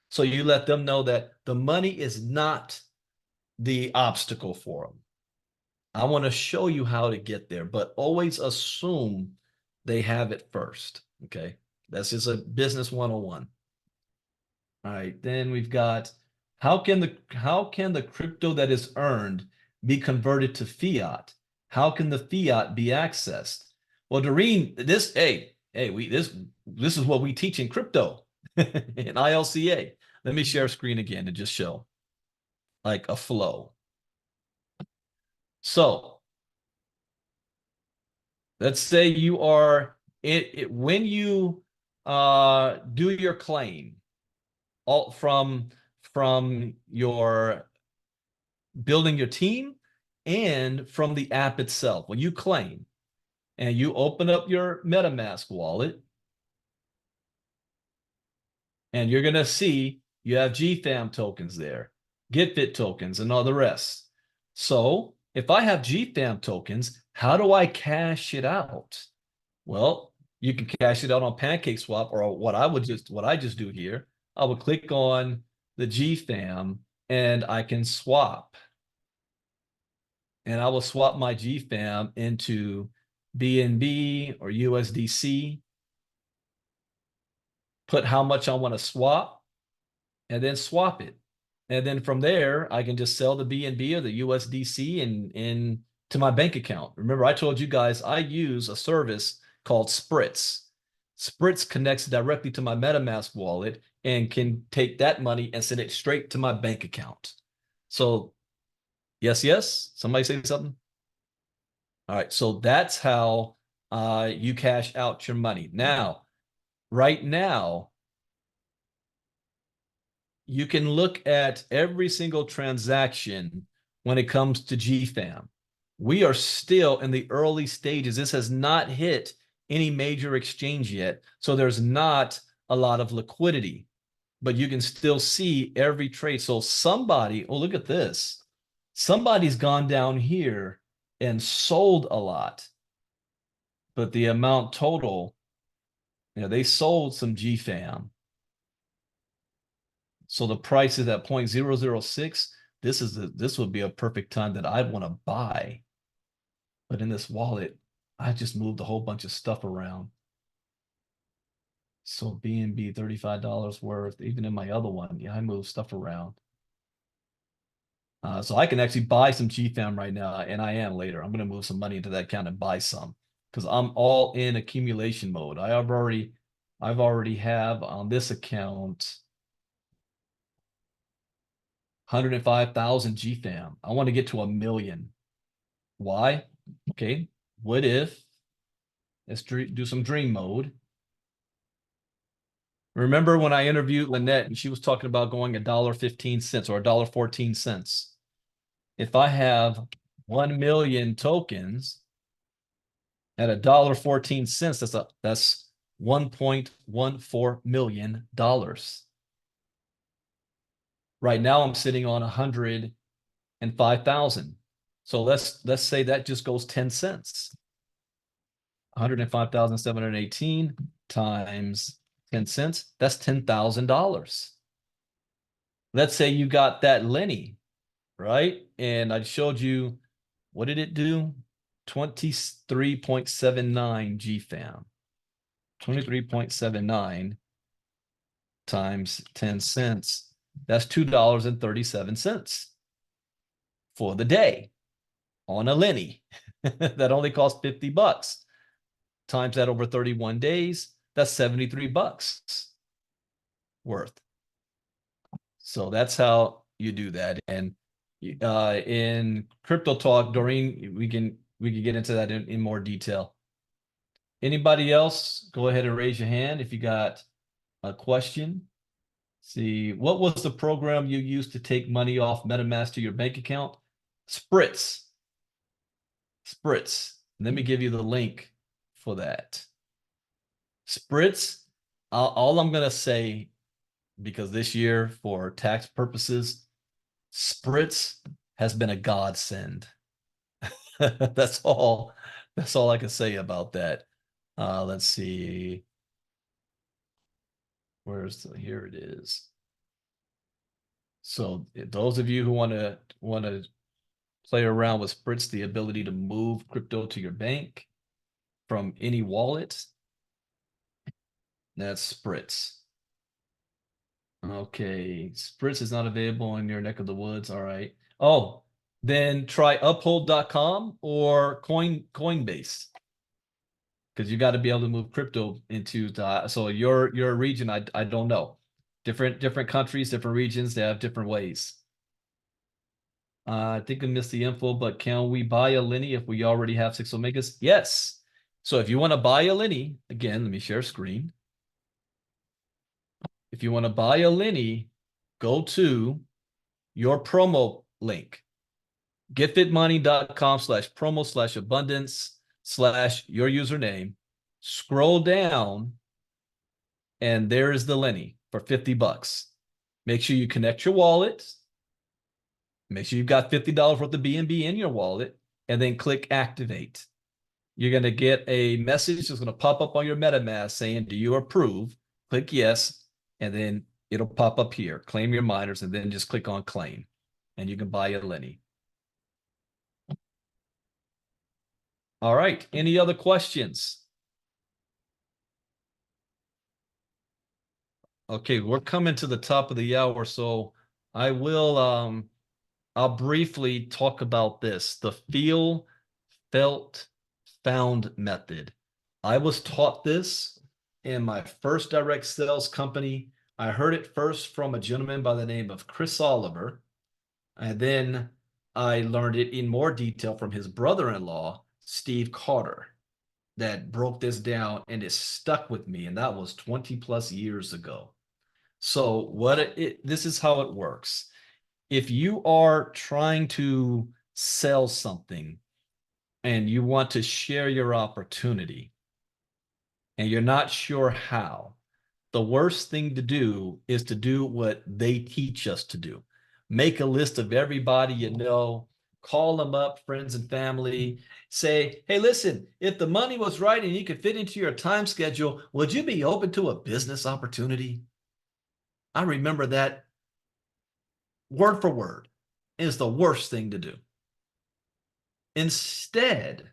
Speaker 1: So you let them know that the money is not the obstacle for them. I want to show you how to get there, but always assume they have it first. Okay. That's just a business 101. All right. Then we've got how can the crypto that is earned be converted to fiat? How can the fiat be accessed? Well, Doreen, this is what we teach in crypto in ILCA. Let me share screen again to just show like a flow. So let's say you are when you do your claim all from your building your team and from the app itself. When you claim and you open up your MetaMask wallet, and you're going to see you have GFAM tokens there, GetFit tokens, and all the rest. So if I have GFAM tokens, how do I cash it out? Well, you can cash it out on PancakeSwap, or what I just do here. I would click on the GFAM and I can swap. And I will swap my GFAM into BNB or USDC. Put how much I want to swap, and then swap it. And then from there, I can just sell the BNB or the USDC in to my bank account. Remember, I told you guys I use a service called Spritz. Spritz connects directly to my MetaMask wallet and can take that money and send it straight to my bank account. So yes, somebody say something. All right, so that's how you cash out your money. Now, right now, you can look at every single transaction when it comes to GFAM. We are still in the early stages. This has not hit any major exchange yet, so there's not a lot of liquidity, but you can still see every trade. So somebody, oh, look at this. Somebody's gone down here and sold a lot, but the amount total, they sold some GFAM. So the price is at 0.006. This would be a perfect time that I'd want to buy. But in this wallet, I just moved a whole bunch of stuff around. So BNB $35 worth, even in my other one, I moved stuff around. So I can actually buy some GFAM right now, and I am later. I'm going to move some money into that account and buy some because I'm all in accumulation mode. I've already have on this account 105,000 GFAM. I want to get to 1 million. Why? Okay. What if, let's do some dream mode. Remember when I interviewed Lynette and she was talking about going $1.15 or $1.14. If I have 1 million tokens at $1.14, that's $1.14 million. Right now I'm sitting on 105,000. So let's say that just goes 10 cents. 105,718 times 10 cents, that's $10,000. Let's say you got that Lenny, right? And I showed you, what did it do? 23.79 GFAM. 23.79 times 10 cents. That's $2.37 for the day on a Lenny. That only costs $50. Times that over 31 days, that's $73 worth. So that's how you do that. And in Crypto Talk, Doreen, we can get into that in more detail. Anybody else? Go ahead and raise your hand if you got a question. See, what was the program you used to take money off MetaMask to your bank account? Spritz. Spritz. Let me give you the link for that. Spritz, all I'm going to say, because this year for tax purposes, Spritz has been a godsend. That's all I can say about that. Let's see. Here it is. So those of you who want to play around with Spritz, the ability to move crypto to your bank from any wallet, that's Spritz. Okay, Spritz is not available in your neck of the woods. All right. Oh, then try uphold.com or Coinbase, because you got to be able to move crypto into the, so your region, I don't know. Different countries, different regions, they have different ways. I think I missed the info, but can we buy a Lenny if we already have 6 Omegas? Yes. So if you want to buy a Lenny, again, let me share screen. If you want to buy a Lenny, go to your promo link, getfitmoney.com/promo/abundance/your username. Scroll down, and there is the Lenny for $50. Make sure you connect your wallet. Make sure you've got $50 worth of BNB in your wallet, and then click activate. You're going to get a message that's going to pop up on your MetaMask saying, do you approve? Click yes, and then it'll pop up here. Claim your miners, and then just click on claim, and you can buy a Lenny. All right. Any other questions? Okay, we're coming to the top of the hour, so I will I'll briefly talk about this, the feel, felt, found method. I was taught this in my first direct sales company. I heard it first from a gentleman by the name of Chris Oliver, and then I learned it in more detail from his brother-in-law, Steve Carter, that broke this down, and it stuck with me, and that was 20 plus years ago. So this is how it works. If you are trying to sell something and you want to share your opportunity and you're not sure how, the worst thing to do is to do what they teach us to do. Make a list of everybody you know, call them up, friends and family, say, hey, listen, if the money was right and you could fit into your time schedule, would you be open to a business opportunity? I remember that word for word. Is the worst thing to do. Instead,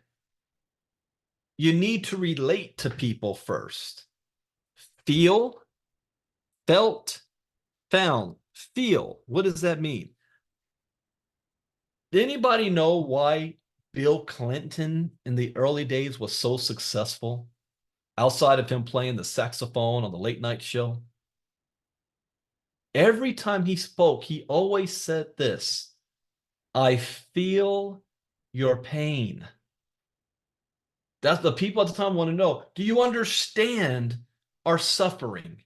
Speaker 1: you need to relate to people first. Feel, felt, found. Feel. What does that mean? Did anybody know why Bill Clinton in the early days was so successful outside of him playing the saxophone on the late night show? Every time he spoke, he always said this: I feel your pain. That's the people at the time want to know. Do you understand our suffering?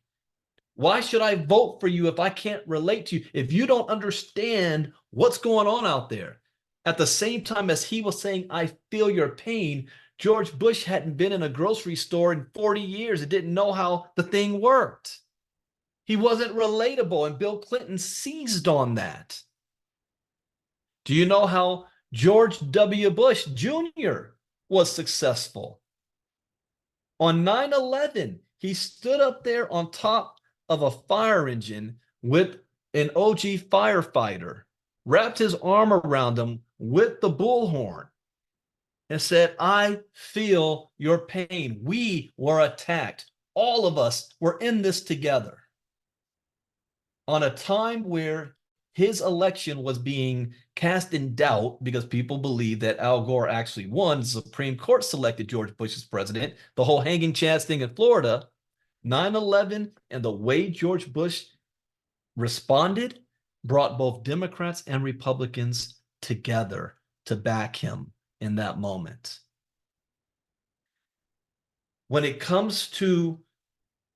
Speaker 1: Why should I vote for you if I can't relate to you? If you don't understand what's going on out there. At the same time as he was saying, I feel your pain, George Bush hadn't been in a grocery store in 40 years and didn't know how the thing worked. He wasn't relatable, and Bill Clinton seized on that. Do you know how George W. Bush Jr. was successful? On 9/11, he stood up there on top of a fire engine with an OG firefighter, wrapped his arm around him with the bullhorn, and said, I feel your pain. We were attacked. All of us were in this together. on a time where his election was being cast in doubt because people believed that Al Gore actually won. The Supreme Court selected George Bush as president. The whole hanging chance thing in Florida, 9/11, and the way George Bush responded brought both Democrats and Republicans together to back him in that moment. When it comes to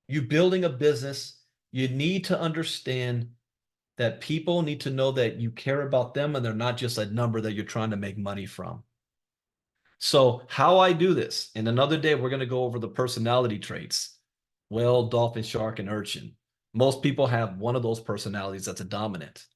Speaker 1: you building a business, you need to understand that people need to know that you care about them and they're not just a number that you're trying to make money from. So how I do this, and another day we're going to go over the personality traits: whale, dolphin, shark, and urchin. Most people have one of those personalities that's a dominant.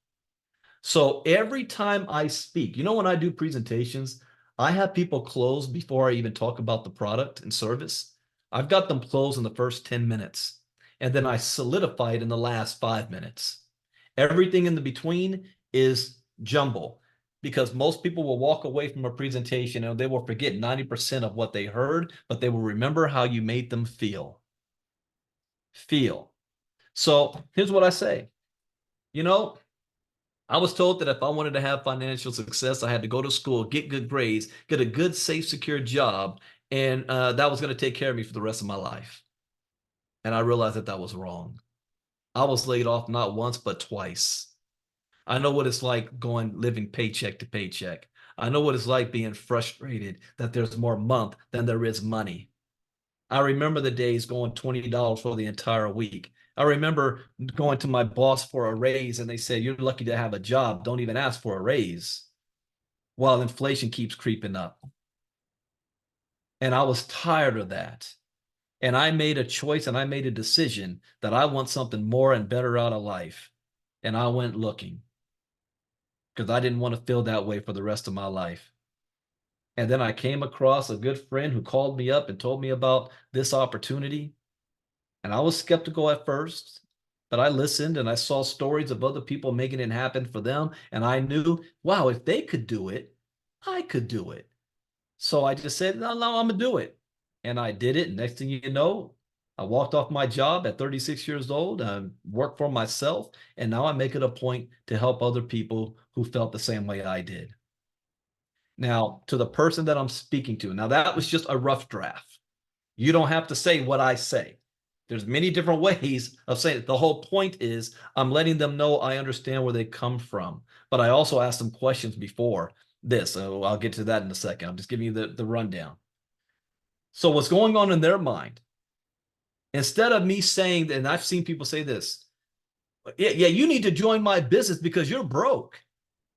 Speaker 1: So every time I speak, when I do presentations, I have people close before I even talk about the product and service. I've got them close in the first 10 minutes, and then I solidify it in the last 5 minutes. Everything in the between is jumble, because most people will walk away from a presentation and they will forget 90% of what they heard, but they will remember how you made them feel. So here's what I say. I was told that if I wanted to have financial success, I had to go to school, get good grades, get a good, safe, secure job, and that was going to take care of me for the rest of my life. And I realized that that was wrong. I was laid off not once, but twice. I know what it's like living paycheck to paycheck. I know what it's like being frustrated that there's more month than there is money. I remember the days going $20 for the entire week. I remember going to my boss for a raise and they said, "You're lucky to have a job. Don't even ask for a raise," while inflation keeps creeping up. And I was tired of that. And I made a choice and I made a decision that I want something more and better out of life. And I went looking because I didn't want to feel that way for the rest of my life. And then I came across a good friend who called me up and told me about this opportunity. And I was skeptical at first, but I listened and I saw stories of other people making it happen for them. And I knew, wow, if they could do it, I could do it. So I just said, no, I'm going to do it. And I did it. Next thing you know, I walked off my job at 36 years old. I worked for myself. And now I make it a point to help other people who felt the same way I did. Now, to the person that I'm speaking to, now that was just a rough draft. You don't have to say what I say. There's many different ways of saying it. The whole point is I'm letting them know I understand where they come from. But I also asked them questions before this. So I'll get to that in a second. I'm just giving you the rundown. So what's going on in their mind? Instead of me saying, and I've seen people say this, yeah, you need to join my business because you're broke.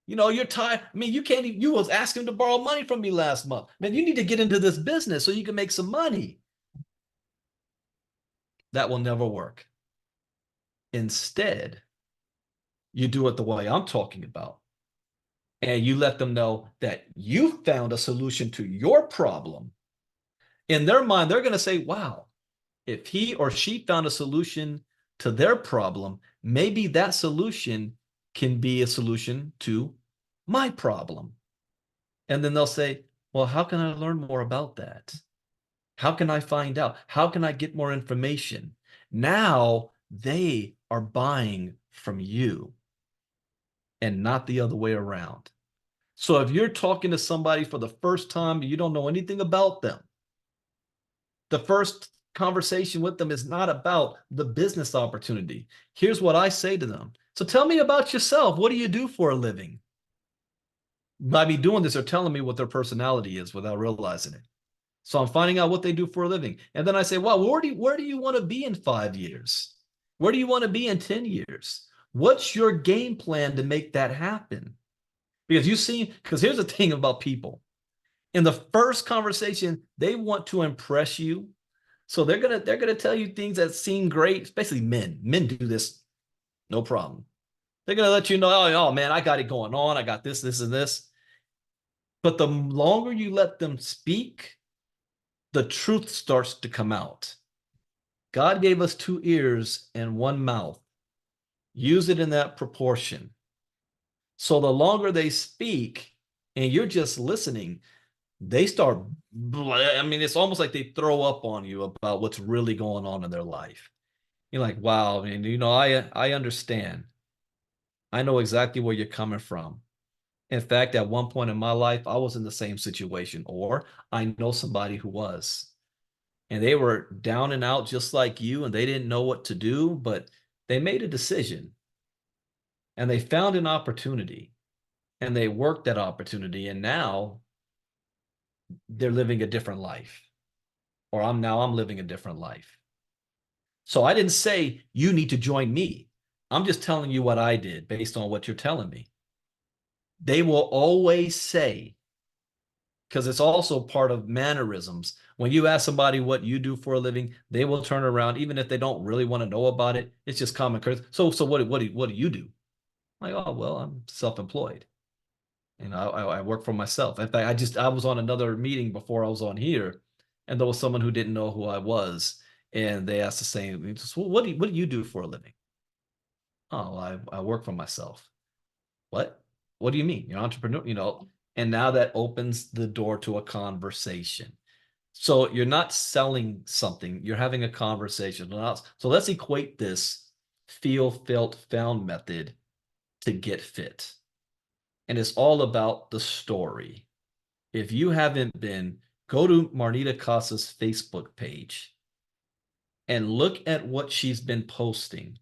Speaker 1: You're tired. I mean, you was asking to borrow money from me last month. Man, you need to get into this business so you can make some money. That will never work. Instead, you do it the way I'm talking about. And you let them know that you found a solution to your problem. In their mind, they're going to say, wow, if he or she found a solution to their problem, maybe that solution can be a solution to my problem. And then they'll say, well, how can I learn more about that? How can I find out? How can I get more information? Now they are buying from you and not the other way around. So if you're talking to somebody for the first time, you don't know anything about them, the first conversation with them is not about the business opportunity. Here's what I say to them. So tell me about yourself. What do you do for a living? By me doing this, they're telling me what their personality is without realizing it. So I'm finding out what they do for a living. And then I say, well, where do you want to be in 5 years? Where do you want to be in 10 years? What's your game plan to make that happen? Because here's the thing about people. In the first conversation, they want to impress you. So they're gonna tell you things that seem great, especially men. Men do this, no problem. They're gonna let you know, oh man, I got it going on. I got this, and this. But the longer you let them speak, the truth starts to come out. God gave us 2 ears and 1 mouth. Use it in that proportion. So the longer they speak and you're just listening, they start, it's almost like they throw up on you about what's really going on in their life. You're like, wow, and I understand. I know exactly where you're coming from. In fact, at one point in my life, I was in the same situation, or I know somebody who was, and they were down and out just like you, and they didn't know what to do, but they made a decision and they found an opportunity and they worked that opportunity, and now they're living a different life, or I'm living a different life. So I didn't say you need to join me. I'm just telling you what I did based on what you're telling me. They will always say, because it's also part of mannerisms. When you ask somebody what you do for a living, they will turn around, even if they don't really want to know about it. It's just common courtesy. So what do you do? I'm like, oh, well, I'm self-employed. And I work for myself. In fact, I was on another meeting before I was on here, and there was someone who didn't know who I was, and they asked the same. So what do you do for a living? Oh, I work for myself. What? What do you mean? You're an entrepreneur, and now that opens the door to a conversation. So you're not selling something, you're having a conversation. So let's equate this feel, felt, found method to get fit. And it's all about the story. If you haven't been, go to Marnita Casa's Facebook page and look at what she's been posting.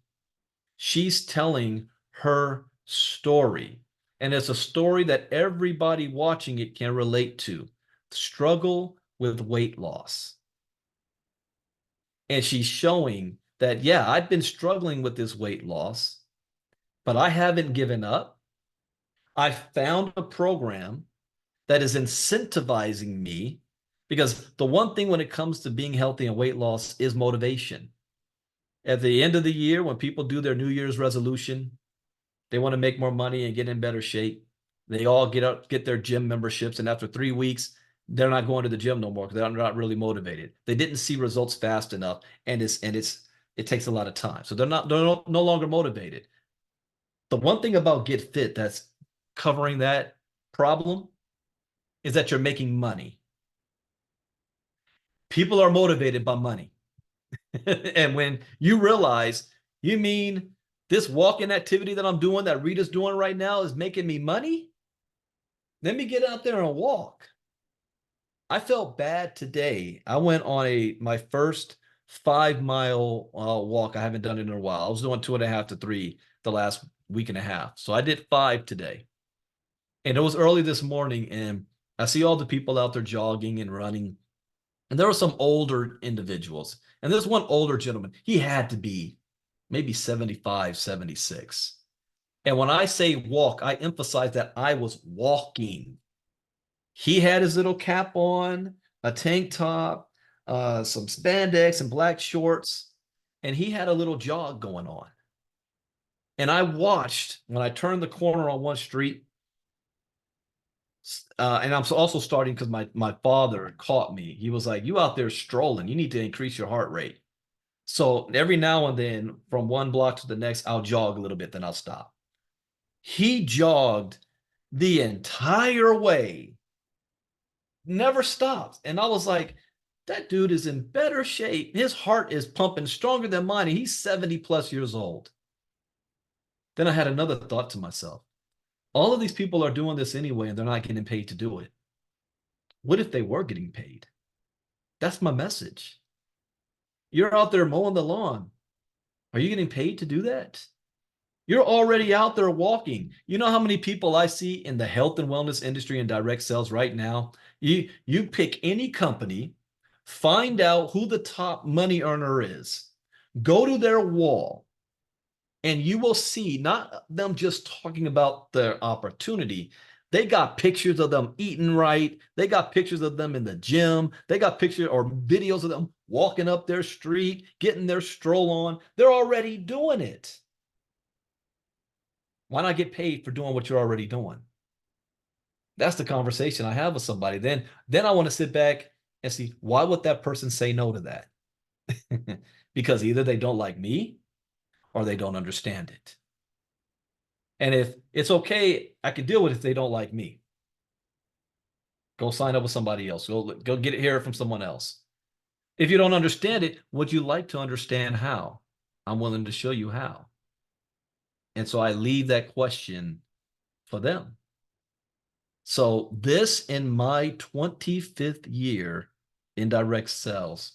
Speaker 1: She's telling her story. And it's a story that everybody watching it can relate to. Struggle with weight loss. And she's showing that, yeah, I've been struggling with this weight loss, but I haven't given up. I found a program that is incentivizing me, because the one thing when it comes to being healthy and weight loss is motivation. At the end of the year, when people do their New Year's resolution, they want to make more money and get in better shape. They all get their gym memberships, and after 3 weeks, they're not going to the gym no more because they're not really motivated. They didn't see results fast enough, and it takes a lot of time. So they're no longer motivated. The one thing about Get Fit that's covering that problem is that you're making money. People are motivated by money. And when you realize, you mean this walking activity that I'm doing, that Rita's doing right now, is making me money? Let me get out there and walk. I felt bad today. I went on my first 5 mile walk. I haven't done it in a while. I was doing 2.5 to 3 the last week and a half. So I did 5 today. And it was early this morning, and I see all the people out there jogging and running. And there were some older individuals. And this one older gentleman, he had to be maybe 75, 76. And when I say walk, I emphasize that I was walking. He had his little cap on, a tank top, some spandex and black shorts, and he had a little jog going on. And I watched when I turned the corner on one street, and I'm also starting because my father caught me. He was like, "You out there strolling, you need to increase your heart rate." So every now and then, from one block to the next, I'll jog a little bit, then I'll stop. He jogged the entire way, never stopped. And I was like, that dude is in better shape. His heart is pumping stronger than mine, and he's 70 plus years old. Then I had another thought to myself. All of these people are doing this anyway, and they're not getting paid to do it. What if they were getting paid? That's my message. You're out there mowing the lawn. Are you getting paid to do that? You're already out there walking. You know how many people I see in the health and wellness industry and direct sales right now? You pick any company, find out who the top money earner is, go to their wall, and you will see not them just talking about their opportunity. They got pictures of them eating right. They got pictures of them in the gym. They got pictures or videos of them walking up their street, getting their stroll on. They're already doing it. Why not get paid for doing what you're already doing? That's the conversation I have with somebody. Then I want to sit back and see, why would that person say no to that? Because either they don't like me or they don't understand it. And if it's okay, I can deal with it if they don't like me. Go sign up with somebody else. Go get it here from someone else. If you don't understand it, would you like to understand how? I'm willing to show you how. And so I leave that question for them. So this, in my 25th year in direct sales,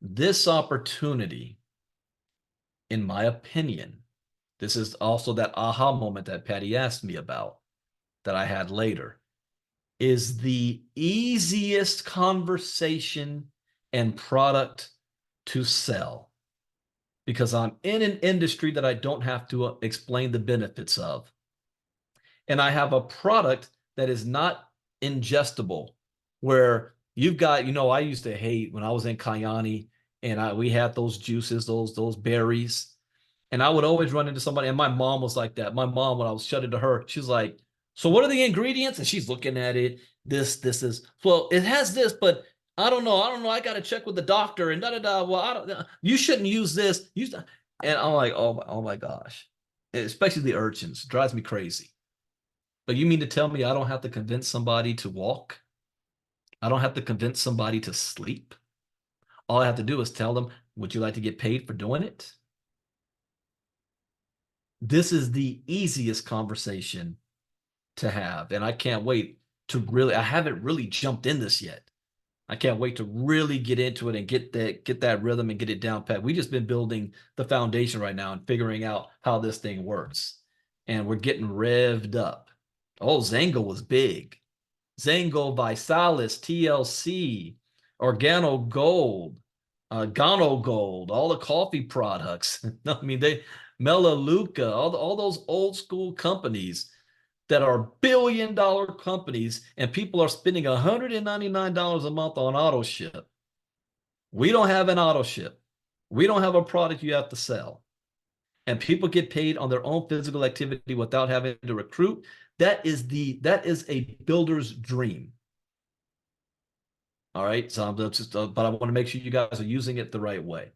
Speaker 1: this opportunity, in my opinion, this is also that aha moment that Patty asked me about that I had later, is the easiest conversation and product to sell, because I'm in an industry that I don't have to explain the benefits of. And I have a product that is not ingestible, where you've got, I used to hate when I was in Kayani and we had those juices, those berries. And I would always run into somebody, and my mom was like that. My mom, when I was shutting to her, she's like, so what are the ingredients? And she's looking at it. This is, well, it has this, but I don't know. I got to check with the doctor and da. Well, I don't, you shouldn't use this. And I'm like, oh my gosh. Especially the urchins, it drives me crazy. But you mean to tell me I don't have to convince somebody to walk? I don't have to convince somebody to sleep? All I have to do is tell them, would you like to get paid for doing it? This is the easiest conversation to have. And I can't wait to really, I haven't really jumped in this yet. I can't wait to really get into it and get that rhythm and get it down pat. We just been building the foundation right now and figuring out how this thing works. And we're getting revved up. Oh, Zango was big. Zango, Visalis, TLC, Organo Gold, Gano Gold, all the coffee products. I mean, Melaleuca, all those old school companies that are billion-dollar companies, and people are spending $199 a month on auto ship. We don't have an auto ship. We don't have a product you have to sell. And people get paid on their own physical activity without having to recruit. That is a builder's dream. All right. So but I want to make sure you guys are using it the right way.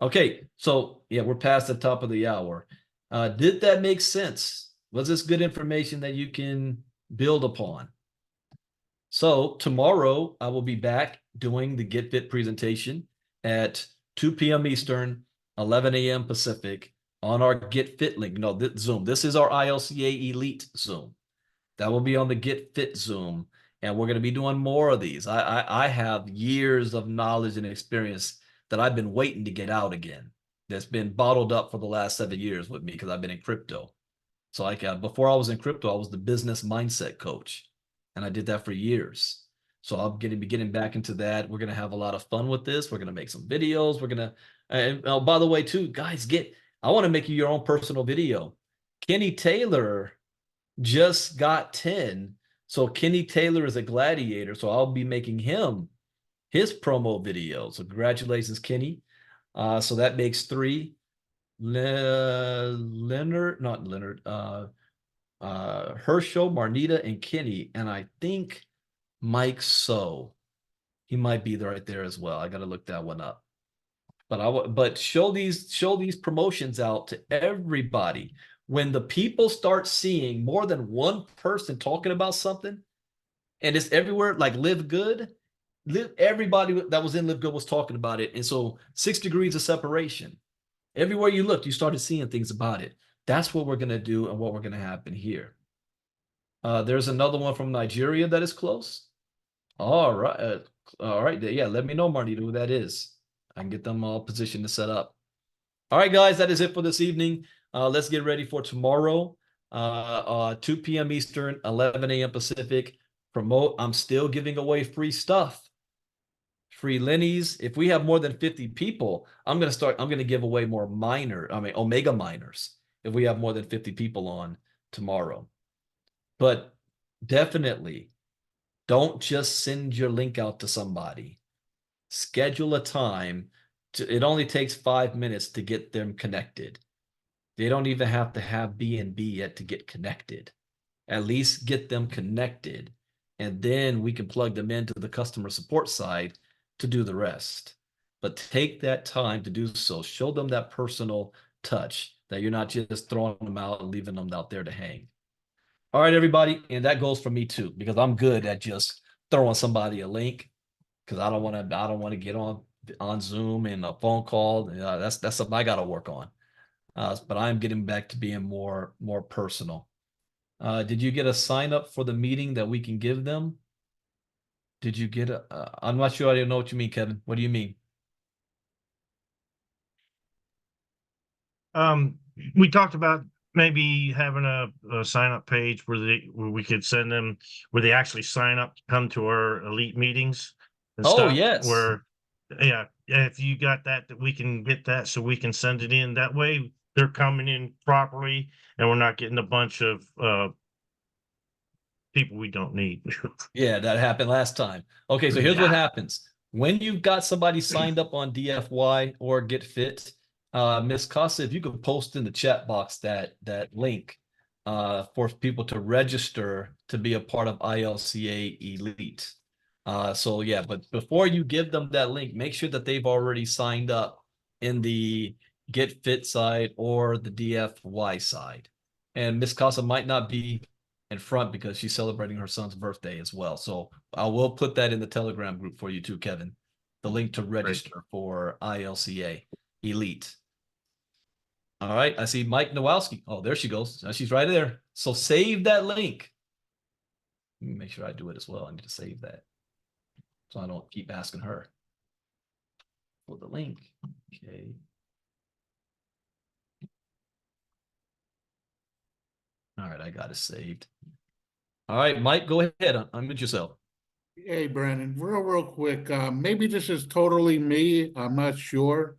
Speaker 1: Okay. So yeah, we're past the top of the hour. Did that make sense? Was this good information that you can build upon? So tomorrow I will be back doing the Get Fit presentation at 2 p.m. Eastern, 11 a.m. Pacific on our Get Fit link. No, this Zoom. This is our ILCA Elite Zoom. That will be on the Get Fit Zoom. And we're going to be doing more of these. I have years of knowledge and experience that I've been waiting to get out again. That's been bottled up for the last 7 years with me because I've been in crypto. So before I was in crypto, I was the business mindset coach. And I did that for years. So I'm going to be getting back into that. We're going to have a lot of fun with this. We're going to make some videos. We're going to, and oh, by the way, too, guys, I want to make you your own personal video. Kenny Taylor just got 10. So Kenny Taylor is a gladiator. So I'll be making him his promo video. So congratulations, Kenny. So that makes 3. Leonard, not Leonard, Herschel, Marnita, and Kenny. And I think Mike he might be right there as well. I got to look that one up. But show these promotions out to everybody. When the people start seeing more than one person talking about something, and it's everywhere, like Live Good, everybody that was in Live Good was talking about it. And so 6 degrees of separation. Everywhere you looked, you started seeing things about it. That's what we're going to do and what we're going to happen here. There's another one from Nigeria that is close. All right. All right. Yeah, let me know, Marnita, who that is. I can get them all positioned to set up. All right, guys, that is it for this evening. Let's get ready for tomorrow, 2 p.m. Eastern, 11 a.m. Pacific. I'm still giving away free stuff. Free Lennies. If we have more than 50 people, I'm going to give away more Omega miners if we have more than 50 people on tomorrow. But definitely don't just send your link out to somebody. Schedule a time. It only takes 5 minutes to get them connected. They don't even have to have B&B yet to get connected. At least get them connected. And then we can plug them into the customer support side to do the rest. But take that time to do so. Show them that personal touch, that you're not just throwing them out and leaving them out there to hang. All right, everybody. And that goes for me too, because I'm good at just throwing somebody a link, because I don't want to get on on Zoom and a phone call. That's something I got to work on. But I'm getting back to being more personal. Did you get a sign up for the meeting that we can give them? Did you get I'm not sure. I don't know what you mean, Kevin. What do you mean?
Speaker 5: We talked about maybe having a sign up page where we could send them where they actually sign up to come to our elite meetings and
Speaker 1: Oh,
Speaker 5: stuff.
Speaker 1: yes.
Speaker 5: Where, yeah, if you got that we can get that so we can send it in. That way they're coming in properly and we're not getting a bunch of people we don't need.
Speaker 1: Yeah, that happened last time. Okay, so here's what happens. When you've got somebody signed up on DFY or Get Fit, Miss Casa, if you could post in the chat box that link for people to register to be a part of ILCA Elite. So yeah, but before you give them that link, make sure that they've already signed up in the Get Fit side or the DFY side. And Miss Casa might not be in front because she's celebrating her son's birthday as well. So I will put that in the Telegram group for you too, Kevin. The link to register for ILCA Elite. All right, I see Mike Nowalski. Oh, there she goes. She's right there. So save that link. Let me make sure I do it as well. I need to save that so I don't keep asking her for the link. Okay. All right, I got it saved. All right, Mike, go ahead. Unmute yourself.
Speaker 6: Hey, Brandon, real quick. Maybe this is totally me. I'm not sure.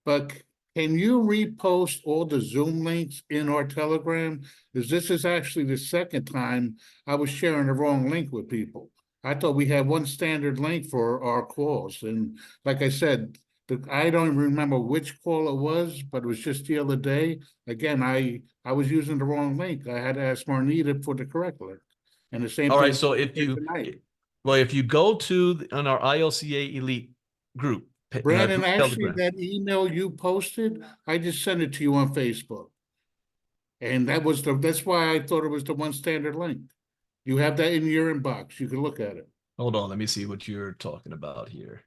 Speaker 6: But can you repost all the Zoom links in our Telegram? Because this is actually the second time I was sharing the wrong link with people. I thought we had one standard link for our calls. And like I said, I don't remember which call it was, but it was just the other day. Again, I was using the wrong link. I had to ask Marnita for the correct link. And the same
Speaker 1: All
Speaker 6: thing
Speaker 1: right, so if you
Speaker 6: tonight.
Speaker 1: well, if you go to on our ILCA Elite group,
Speaker 6: Brandon, actually,
Speaker 1: Telegram.
Speaker 6: that email you posted, I just sent it to you on Facebook. And that's why I thought it was the one standard link. You have that in your inbox. You can look at it.
Speaker 1: Hold on, let me see what you're talking about here.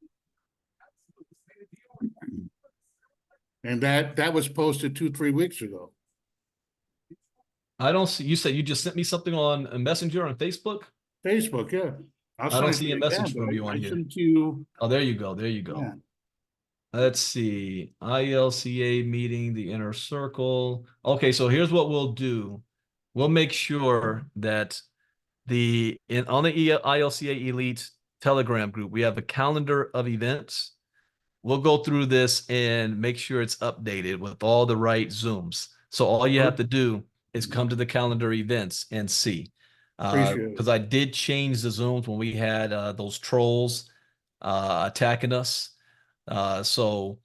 Speaker 6: And that was posted 2-3 weeks ago.
Speaker 1: I don't see, you said you just sent me something on a Messenger on Facebook?
Speaker 6: Facebook, yeah.
Speaker 1: I don't see a message from you on here.
Speaker 6: Sent you.
Speaker 1: Oh, there you go. There you go.
Speaker 6: Yeah.
Speaker 1: Let's see. ILCA meeting, the inner circle. Okay, so here's what we'll do. We'll make sure that on the ILCA Elite Telegram group, we have a calendar of events. We'll go through this and make sure it's updated with all the right Zooms. So all you have to do is come to the calendar events and see. Because I did change the Zooms when we had those trolls attacking us. So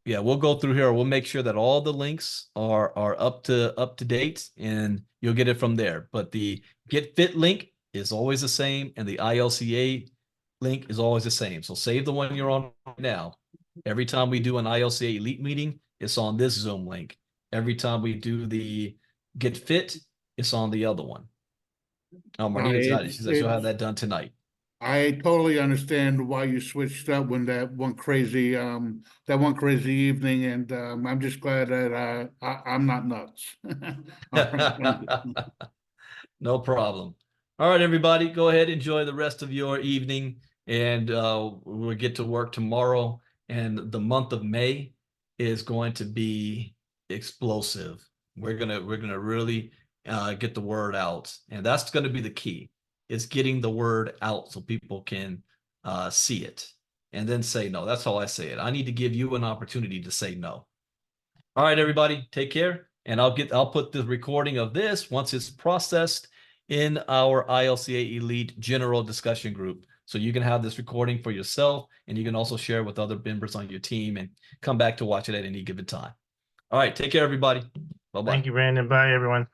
Speaker 1: yeah, we'll go through here. We'll make sure that all the links are up to date, and you'll get it from there. But the Get Fit link is always the same, and the ILCA link is always the same. So save the one you're on right now. Every time we do an ILCA Elite meeting, it's on this Zoom link. Every time we do the Get Fit, it's on the other one. Oh, Marnita's got it. She said she'll have that done tonight.
Speaker 6: I totally understand why you switched up when that one crazy evening, and I'm just glad that I'm not nuts.
Speaker 1: No problem. All right, everybody, go ahead, enjoy the rest of your evening, and we'll get to work tomorrow. And the month of May is going to be explosive. We're gonna really get the word out, and that's going to be the key. Is getting the word out so people can see it and then say no. That's how I say it. I need to give you an opportunity to say no. All right, everybody, take care. And I'll put the recording of this once it's processed in our ILCA Elite general discussion group. So you can have this recording for yourself, and you can also share with other members on your team and come back to watch it at any given time. All right, take care, everybody. Bye-bye.
Speaker 5: Thank you, Brandon. Bye, everyone.